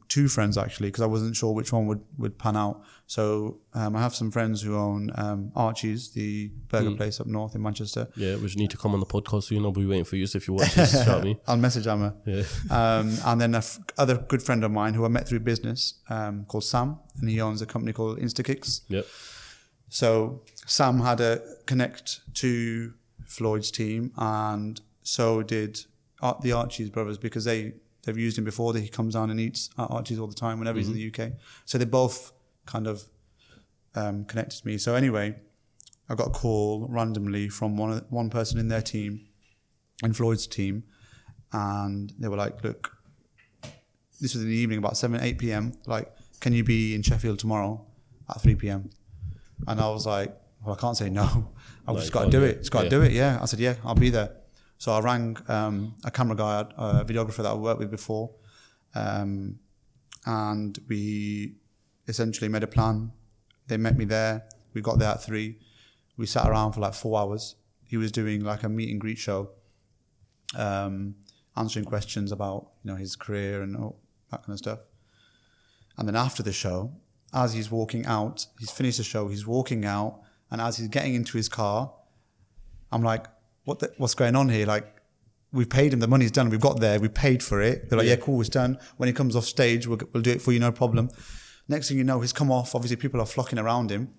two friends actually, because I wasn't sure which one would pan out. So I have some friends who own Archie's, the burger place up north in Manchester. Yeah, which need to come on the podcast soon. I'll be waiting for you. So if you watch this, shout me. I'll message Emma. Yeah. And then other good friend of mine who I met through business called Sam, and he owns a company called Instakicks. Yep. So Sam had a connect to Floyd's team, and so did the Archie's brothers, because they've used him before. He comes down and eats at Archie's all the time whenever he's in the UK. So they both kind of connected to me. So anyway, I got a call randomly from one person in their team, in Floyd's team, and they were like, look, this was in the evening, about 7, 8 p.m. Like, can you be in Sheffield tomorrow at 3 p.m.? And I was like, well, I can't say no. I've just got to do it. It's got to do it. Yeah. I said, yeah, I'll be there. So I rang a camera guy, a videographer that I worked with before, and we essentially made a plan. They met me there. We got there at 3. We sat around for like 4 hours. He was doing like a meet and greet show, answering questions about his career and all that kind of stuff. And then after the show, as he's walking out, he's finished the show, he's walking out, and as he's getting into his car, I'm like, what's going on here? Like, we've paid him, the money's done, we've got there, we paid for it. They're like, yeah, cool, it's done. When he comes off stage, we'll do it for you, no problem. Next thing you know, he's come off, obviously people are flocking around him,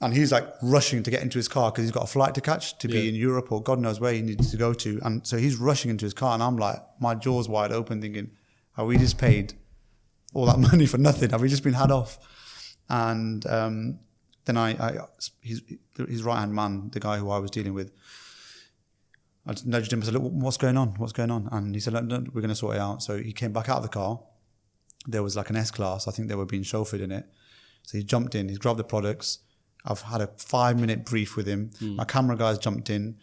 and he's like rushing to get into his car because he's got a flight to catch to be in Europe or God knows where he needs to go to. And so he's rushing into his car, and I'm like, my jaw's wide open thinking, have we just paid all that money for nothing? Have we just been had off? And then his right-hand man, the guy who I was dealing with, I just nudged him and said, look, what's going on? What's going on? And he said, no, we're going to sort it out. So he came back out of the car. There was like an S-Class. I think they were being chauffeured in it. So he jumped in, he's grabbed the products. I've had a 5-minute brief with him. My camera guys jumped in.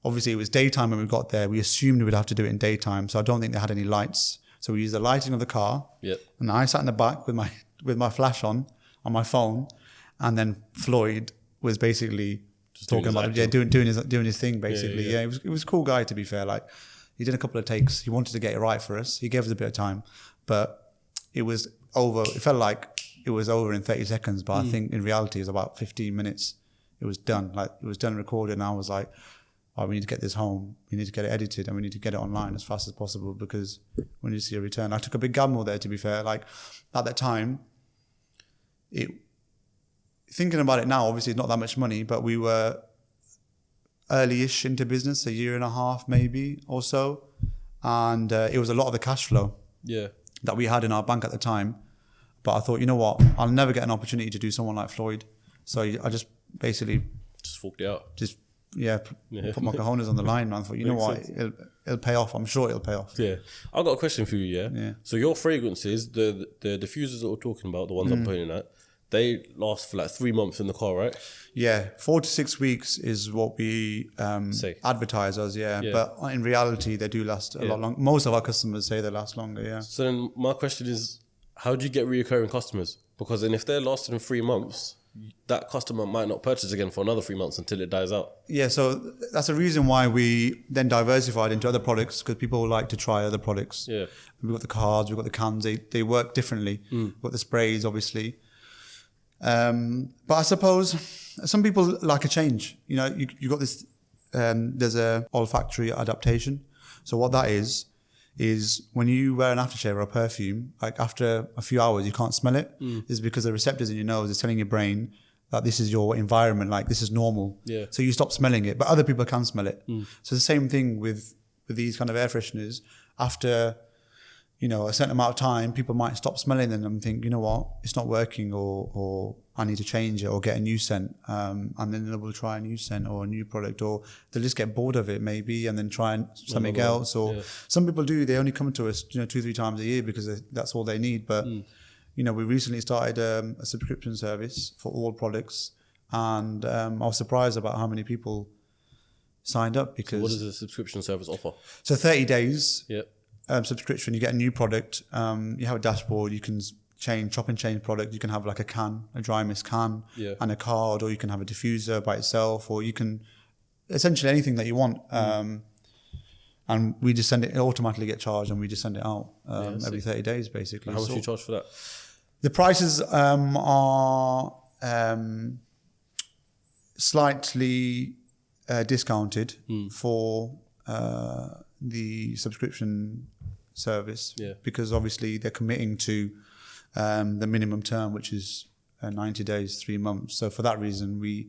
Obviously, it was daytime when we got there. We assumed we'd have to do it in daytime. So I don't think they had any lights. So we used the lighting of the car. Yep. And I sat in the back with my flash on my phone. And then Floyd was basically just talking about doing his thing basically. Yeah, it was a cool guy, to be fair. Like, he did a couple of takes. He wanted to get it right for us. He gave us a bit of time, but it was over. It felt like it was over in 30 seconds, but I think in reality it was about 15 minutes. It was done. Like, it was done, recorded, and I was like, oh, we need to get this home. We need to get it edited, and we need to get it online as fast as possible because we need to see a return. I took a big gamble there, to be fair. Like, at that time, thinking about it now, obviously it's not that much money, but we were early-ish into business, a year and a half maybe or so. And it was a lot of the cash flow that we had in our bank at the time. But I thought, you know what, I'll never get an opportunity to do someone like Floyd. So I just basically... just forked it out. Put my cojones on the line, man. I thought, you know what, it'll pay off. I'm sure it'll pay off. Yeah. I've got a question for you, yeah? So your fragrances, the diffusers that we're talking about, the ones I'm pointing at, they last for like 3 months in the car, right? Yeah, 4 to 6 weeks is what we advertise as, But in reality, they do last a lot longer. Most of our customers say they last longer, yeah. So then my question is, how do you get reoccurring customers? Because then if they're lasting 3 months, that customer might not purchase again for another 3 months until it dies out. Yeah, so that's the reason why we then diversified into other products, because people like to try other products. Yeah. We've got the cards, we've got the cans, they work differently. We've got the sprays, obviously. But I suppose some people like a change. You know, you got this, there's a olfactory adaptation. So what that is when you wear an aftershave or a perfume, like after a few hours, you can't smell it. It's because the receptors in your nose is telling your brain that this is your environment, like this is normal. Yeah. So you stop smelling it, but other people can smell it. So the same thing with these kind of air fresheners. after, a certain amount of time, people might stop smelling them and think, you know what, it's not working, or I need to change it or get a new scent. And then they will try a new scent or a new product, or they'll just get bored of it maybe and then try something else. Or some people do, they only come to us, 2-3 times a year because that's all they need. But, we recently started a subscription service for all products. And I was surprised about how many people signed up. Because so what does the subscription service offer? So 30 days. Yeah. Subscription, you get a new product, you have a dashboard, you can chop and change product, you can have like a dry mist can and a card, or you can have a diffuser by itself, or you can essentially anything that you want. And we just send it automatically get charged, and we just send it out every 30 days basically. How much do you charge for that? The prices are slightly discounted for the subscription service, because obviously they're committing to the minimum term, which is 90 days, 3 months. So for that reason, we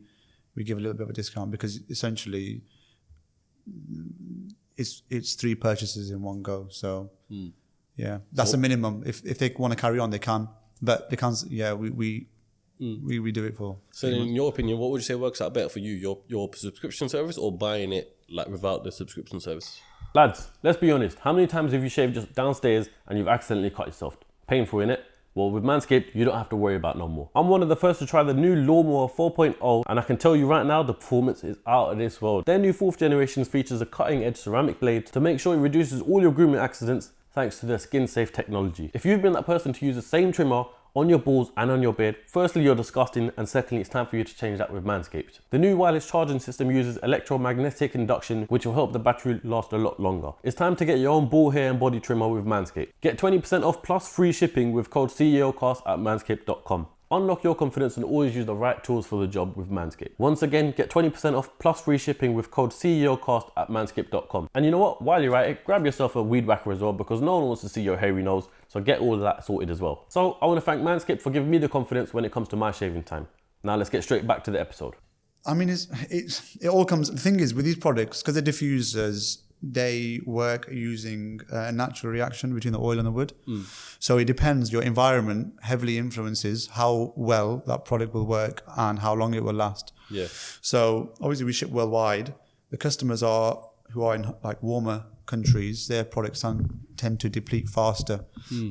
give a little bit of a discount, because essentially it's 3 purchases in one go. So that's a minimum. If they want to carry on, they can, but they can't. We do it for. So in your opinion, what would you say works out better for you, your subscription service or buying it like without the subscription service? Lads, let's be honest. How many times have you shaved just downstairs and you've accidentally cut yourself? Painful, innit? Well, with Manscaped, you don't have to worry about no more. I'm one of the first to try the new Lawnmower 4.0, and I can tell you right now, the performance is out of this world. Their new 4th generation features a cutting-edge ceramic blade to make sure it reduces all your grooming accidents thanks to their skin-safe technology. If you've been that person to use the same trimmer on your balls and on your beard, firstly, you're disgusting, and secondly, it's time for you to change that with Manscaped. The new wireless charging system uses electromagnetic induction, which will help the battery last a lot longer. It's time to get your own ball hair and body trimmer with Manscaped. Get 20% off plus free shipping with code CEOCAST at manscaped.com. Unlock your confidence and always use the right tools for the job with Manscaped. Once again, get 20% off plus free shipping with code CEOCAST at manscaped.com. And you know what? While you're at it, grab yourself a weed whacker as well, because no one wants to see your hairy nose. So get all of that sorted as well. So I want to thank Manscaped for giving me the confidence when it comes to my shaving time. Now let's get straight back to the episode. I mean, it all comes. The thing is, with these products, because they're diffusers, they work using a natural reaction between the oil and the wood. So it depends. Your environment heavily influences how well that product will work and how long it will last. Yeah. So obviously we ship worldwide. The customers who are in like warmer countries, their products tend to deplete faster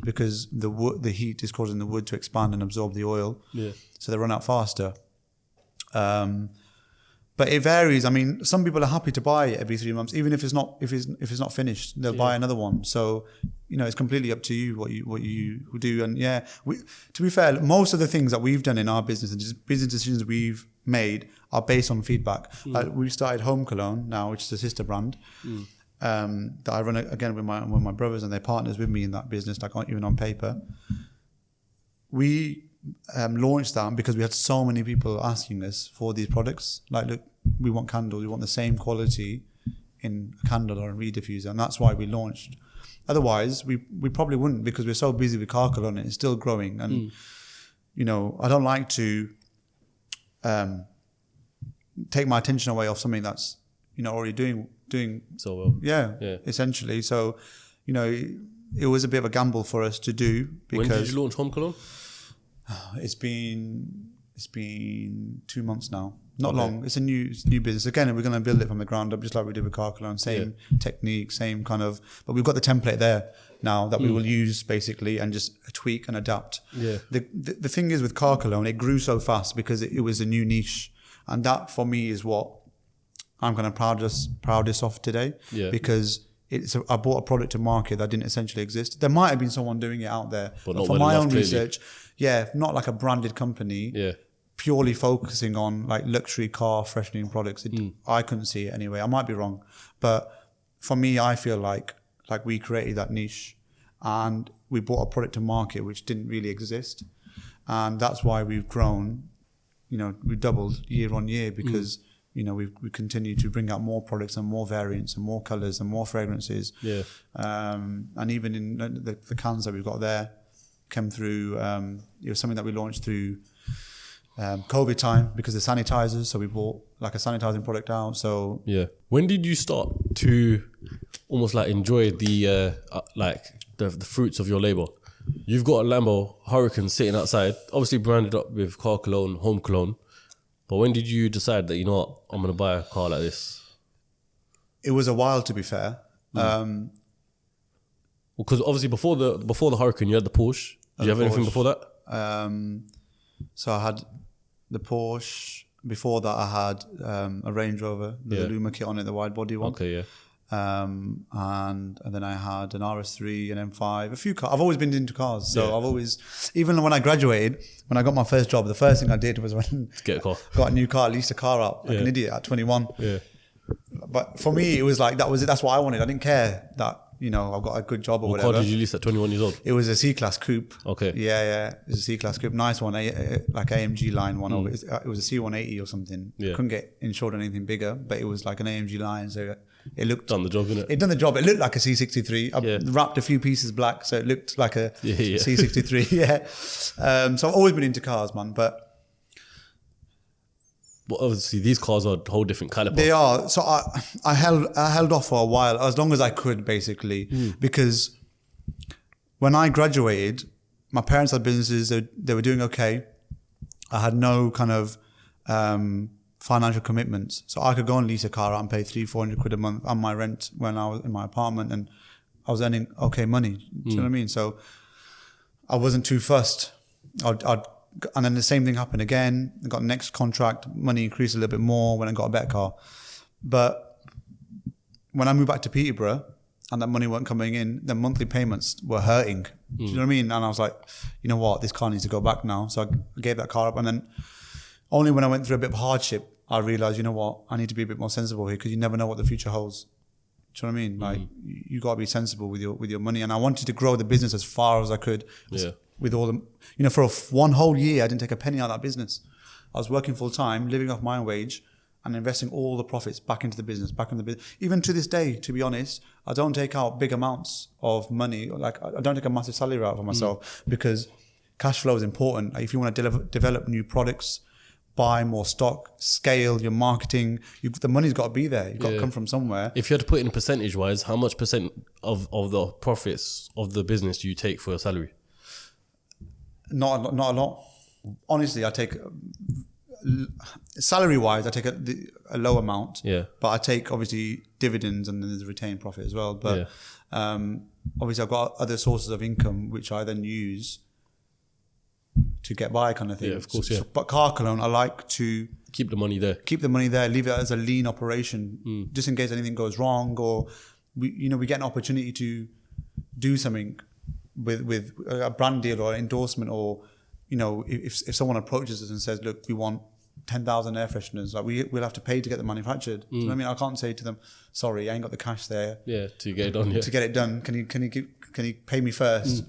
because the heat is causing the wood to expand and absorb the oil. Yeah. So they run out faster. But it varies. I mean, some people are happy to buy it every 3 months, even if it's not finished, they'll buy another one. So, it's completely up to you what you do. And to be fair, most of the things that we've done in our business and just business decisions we've made are based on feedback. Like we started Home Cologne now, which is a sister brand that I run again with my brothers, and they're partners with me in that business, like even on paper. We launched that because we had so many people asking us for these products. Like, look, we want candles, we want the same quality in a candle or a reed diffuser, and that's why we launched. Otherwise, we probably wouldn't, because we're so busy with Car Cologne and it's still growing. And I don't like to take my attention away off something that's already doing so well. Yeah, essentially. So it was a bit of a gamble for us to do. Because when did you launch Home Cologne? It's been 2 months now. Not long. It's a new business. Again, we're going to build it from the ground up, just like we did with Car Cologne. Same technique, same kind of. But we've got the template there now that we will use basically and just tweak and adapt. Yeah. The thing is with Car Cologne, it grew so fast because it was a new niche, and that for me is what I'm kind of proudest of today. Yeah. Because I brought a product to market that didn't essentially exist. There might have been someone doing it out there, but for my own research, not like a branded company. Yeah. Purely focusing on like luxury car freshening products. I couldn't see it anyway. I might be wrong, but for me, I feel like we created that niche, and we brought a product to market which didn't really exist, and that's why we've grown. We doubled year on year because we continue to bring out more products and more variants and more colors and more fragrances. Yeah. And even in the cans that we've got there came through. It was something that we launched through COVID time because of sanitizers. So we bought like a sanitizing product out. So when did you start to almost like enjoy the the fruits of your labor. You've got a Lambo Hurricane sitting outside, obviously branded up with Car Cologne, home cologne. But when did you decide that, you know what, I'm going to buy a car like this? It was a while, to be fair. Because obviously before the Hurricane, you had the Porsche. Did you have anything before that? So I had the Porsche. Before that, I had a Range Rover with a Luma kit on it, the wide body one. Okay, yeah. And then I had an RS3, an M5, a few cars. I've always been into cars, so I've always, even when I graduated, when I got my first job, the first thing I did was get a car. Got a new car, leased a car out like an idiot at 21. Yeah. But for me, it was like that was it. That's what I wanted. I didn't care that I've got a good job or whatever. What car did you lease at 21 years old? It was a C-Class coupe. Okay. Yeah. It was a C-Class coupe, nice one, like AMG line one. It was a C180 or something. Yeah. Couldn't get insured on anything bigger, but it was like an AMG line, so. It looked done the job, innit? It done the job. It looked like a C63. I wrapped a few pieces black, so it looked like a C63. Yeah. So I've always been into cars, man. But obviously, these cars are a whole different caliber. They are. So I held off for a while, as long as I could, basically, because when I graduated, my parents had businesses. They were doing okay. I had no kind of financial commitments, so I could go and lease a car out and pay 300-400 quid a month on my rent when I was in my apartment, and I was earning okay money. Do you know what I mean? So I wasn't too fussed. And then the same thing happened again. I got the next contract, money increased a little bit more when I got a better car. But when I moved back to Peterborough and that money weren't coming in, the monthly payments were hurting. Do you know what I mean? And I was like, you know what, this car needs to go back now. So I gave that car up, and then only when I went through a bit of hardship, I realized, you know what, I need to be a bit more sensible here, because you never know what the future holds. Do you know what I mean? Like, you got to be sensible with your money. And I wanted to grow the business as far as I could. With all the, for one whole year, I didn't take a penny out of that business. I was working full time, living off my own wage, and investing all the profits back into the business, Even to this day, to be honest, I don't take out big amounts of money. Like, I don't take a massive salary out for myself, because cash flow is important. If you want to develop new products, buy more stock, scale your marketing, the money's got to be there. You've got to come from somewhere. If you had to put it in percentage wise, how much percent of the profits of the business do you take for a salary? Not a lot. Honestly, I take salary wise, I take a low amount. Yeah. But I take obviously dividends, and then there's retained profit as well. But obviously, I've got other sources of income which I then use to get by, kind of thing. Yeah, of course. But Car Cologne, I like to keep the money there. Leave it as a lean operation, just in case anything goes wrong, or we get an opportunity to do something with a brand deal or endorsement, or if someone approaches us and says, look, we want 10,000 air fresheners, like we'll have to pay to get them manufactured. You know what I mean? I can't say to them, sorry, I ain't got the cash there. Yeah, to get it done. To get it done, can you pay me first?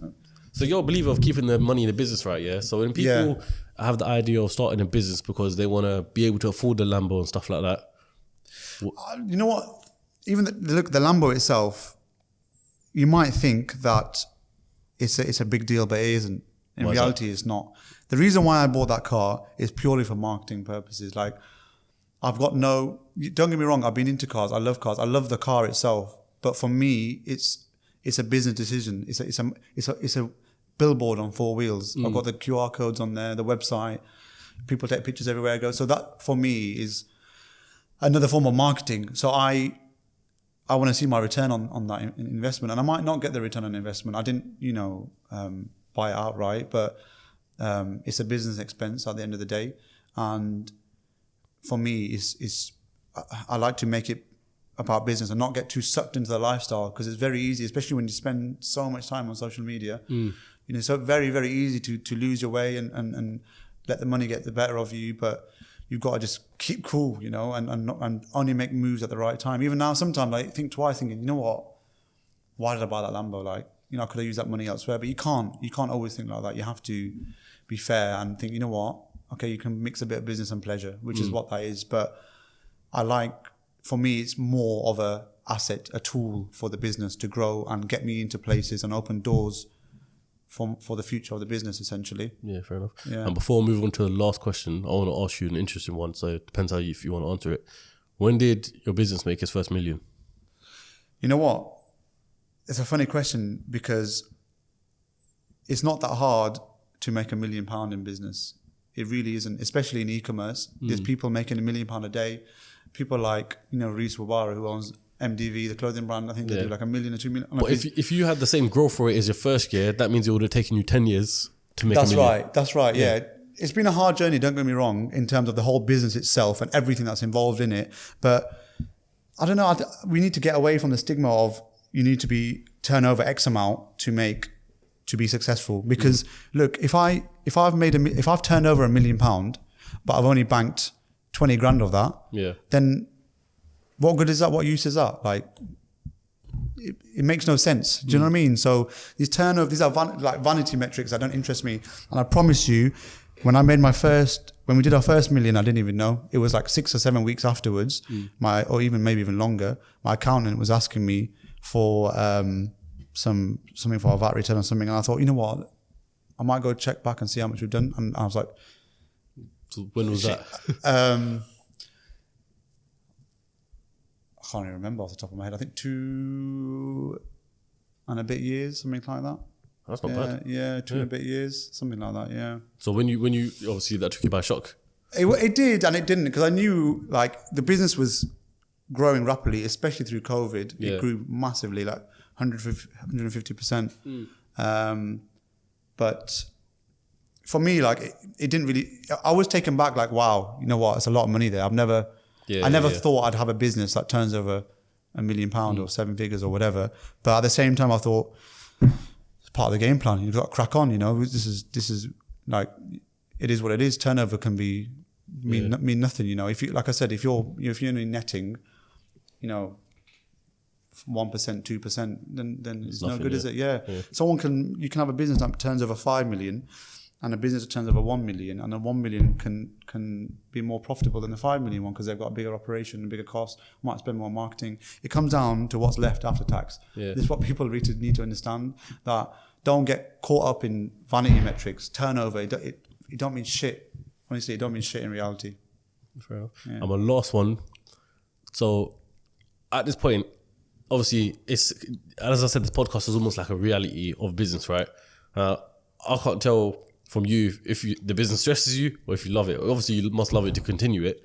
So you're a believer of keeping the money in the business, right? Yeah. So when people have the idea of starting a business because they want to be able to afford the Lambo and stuff like that, you know what? Even the Lambo itself, you might think that it's a big deal, but it isn't. In reality, it's not. The reason why I bought that car is purely for marketing purposes. Like, don't get me wrong, I've been into cars. I love cars. I love the car itself. But for me, it's a business decision. It's a billboard on four wheels. I've got the QR codes on there, the website. People take pictures everywhere I go. So that for me is another form of marketing. So I want to see my return on that investment, and I might not get the return on investment. I didn't, buy it outright, but it's a business expense at the end of the day. And for me, I like to make it about business and not get too sucked into the lifestyle, because it's very easy, especially when you spend so much time on social media. So very, very easy to lose your way and let the money get the better of you. But you've got to just keep cool, and only make moves at the right time. Even now, sometimes I think twice, thinking, you know what, why did I buy that Lambo? Like, I could have used that money elsewhere. But you can't always think like that. You have to be fair and think, you know what, okay, you can mix a bit of business and pleasure, which is what that is. But for me, it's more of a asset, a tool for the business to grow and get me into places and open doors for the future of the business, essentially. Yeah, fair enough. Yeah. And before I move on to the last question, I want to ask you an interesting one. So it depends if you want to answer it. When did your business make its first million? You know what? it's a funny question because it's not that hard to make £1 million in business. It really isn't, especially in e-commerce. There's people making £1 million a day. People like, Reese Wabara, who owns MDV, the clothing brand. I think they do like $1 million or $2 million. But if you had the same growth rate as your first year, that means it would have taken you 10 years to make $1 million. That's right. Yeah. It's been a hard journey, don't get me wrong, in terms of the whole business itself and everything that's involved in it. But I don't know. We need to get away from the stigma of you need to be turnover X amount to be successful. Because look, if I've turned over £1 million, but I've only banked 20 grand of that, then what good is that? What use is that? Like, it makes no sense. Do you know what I mean? So these are like vanity metrics that don't interest me. And I promise you, when we did our first million, I didn't even know. It was like 6 or 7 weeks afterwards, or maybe even longer, my accountant was asking me for something for a VAT return or something. And I thought, you know what? I might go check back and see how much we've done. And I was like... So when was that? I can't even remember off the top of my head. I think 2 and a bit years, something like that. That's not bad. Yeah, 2 and a bit years, something like that, yeah. So when you obviously that took you by shock? It did and it didn't, because I knew like the business was growing rapidly, especially through COVID. It grew massively, like 150%. But for me, like it didn't really, I was taken back like, wow, you know what, it's a lot of money there. I never thought I'd have a business that turns over £1 million or 7 figures or whatever. But at the same time, I thought it's part of the game plan. You've got to crack on, this is like, it is what it is. Turnover can mean nothing, If you, like I said, if you're only netting, 1%, 2%, then it's no good, is it? Yeah. You can have a business that turns over 5 million and a business that turns over 1 million, and the 1 million can be more profitable than the 5 million one because they've got a bigger operation and bigger cost, might spend more on marketing. It comes down to what's left after tax. This is what people really need to understand, that don't get caught up in vanity metrics, turnover. It don't mean shit. Honestly, it don't mean shit in reality. Fair enough. Yeah. And my last one. So at this point, obviously, it's, as I said, this podcast is almost like a reality of business, right? I can't tell from you if the business stresses you or if you love it. Obviously, you must love it to continue it.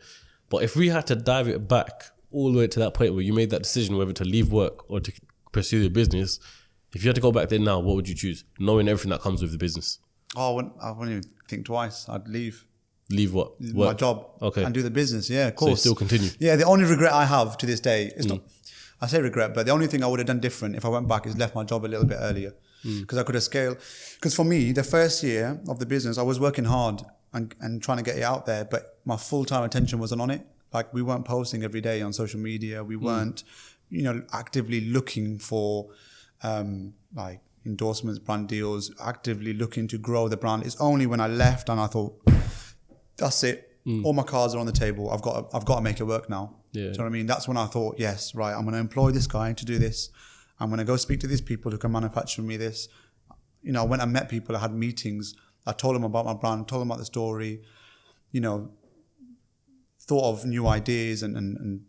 But if we had to dive it back all the way to that point where you made that decision whether to leave work or to pursue the business, if you had to go back there now, what would you choose? Knowing everything that comes with the business. I wouldn't even think twice. I'd leave. Leave what? My job. Okay. And do the business. Yeah, of course. So you still continue? Yeah, the only regret I have to this day is not... I say regret, but the only thing I would have done different if I went back is left my job a little bit earlier, because I could have scaled. Because for me, the first year of the business, I was working hard and trying to get it out there, but my full-time attention wasn't on it. Like, we weren't posting every day on social media. We weren't, actively looking for like endorsements, brand deals, actively looking to grow the brand. It's only when I left and I thought, that's it. All my cards are on the table. I've got to make it work now. Do you know what I mean? That's when I thought, yes, right, I'm going to employ this guy to do this. I'm going to go speak to these people who can manufacture me this. I went and met people. I had meetings. I told them about my brand, told them about the story, thought of new ideas and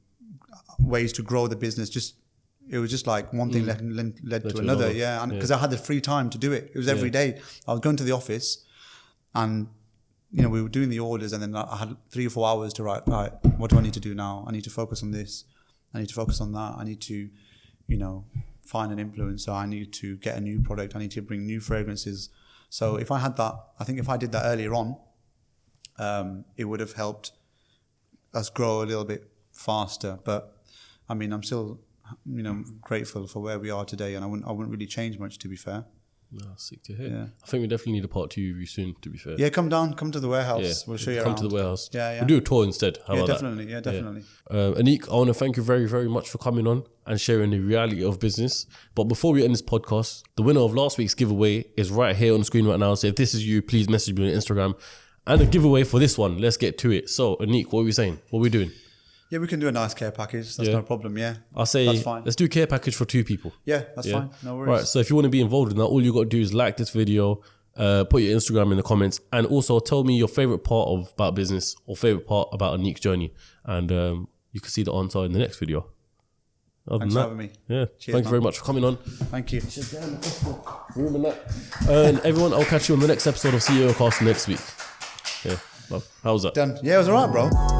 ways to grow the business. It was just like one thing led to another. Yeah. And because I had the free time to do it. It was every day. I was going to the office and we were doing the orders, and then I had 3 or 4 hours to write, right, what do I need to do now? I need to focus on this. I need to focus on that. I need to, find an influencer. I need to get a new product. I need to bring new fragrances. So if I had that, I think if I did that earlier on, it would have helped us grow a little bit faster. But I mean, I'm still, grateful for where we are today, and I wouldn't really change much, to be fair. No, sick to hear. Yeah. I think we definitely need a part 2 of you soon, to be fair. Yeah, come to the warehouse. Yeah. We'll show you around. Come to the warehouse. Yeah. We'll do a tour instead. How about definitely. that? Yeah, definitely. Anik, I want to thank you very, very much for coming on and sharing the reality of business. But before we end this podcast, the winner of last week's giveaway is right here on the screen right now. So if this is you, please message me on Instagram. And the giveaway for this one, let's get to it. So, Anik, what are we saying? What are we doing? Yeah, we can do a nice care package. That's no problem, yeah. I'll say, that's fine. Let's do a care package for 2 people. Yeah, that's fine. No worries. Right, so if you want to be involved in that, all you got to do is like this video, put your Instagram in the comments, and also tell me your favourite part about business or favourite part about Anik's journey. And you can see the answer in the next video. Thanks for having me. Yeah, Cheers, thank you very much for coming on. Thank you. Room and that. And everyone, I'll catch you on the next episode of CEOCAST next week. Yeah, love. How was that? Done. Yeah, it was alright, bro.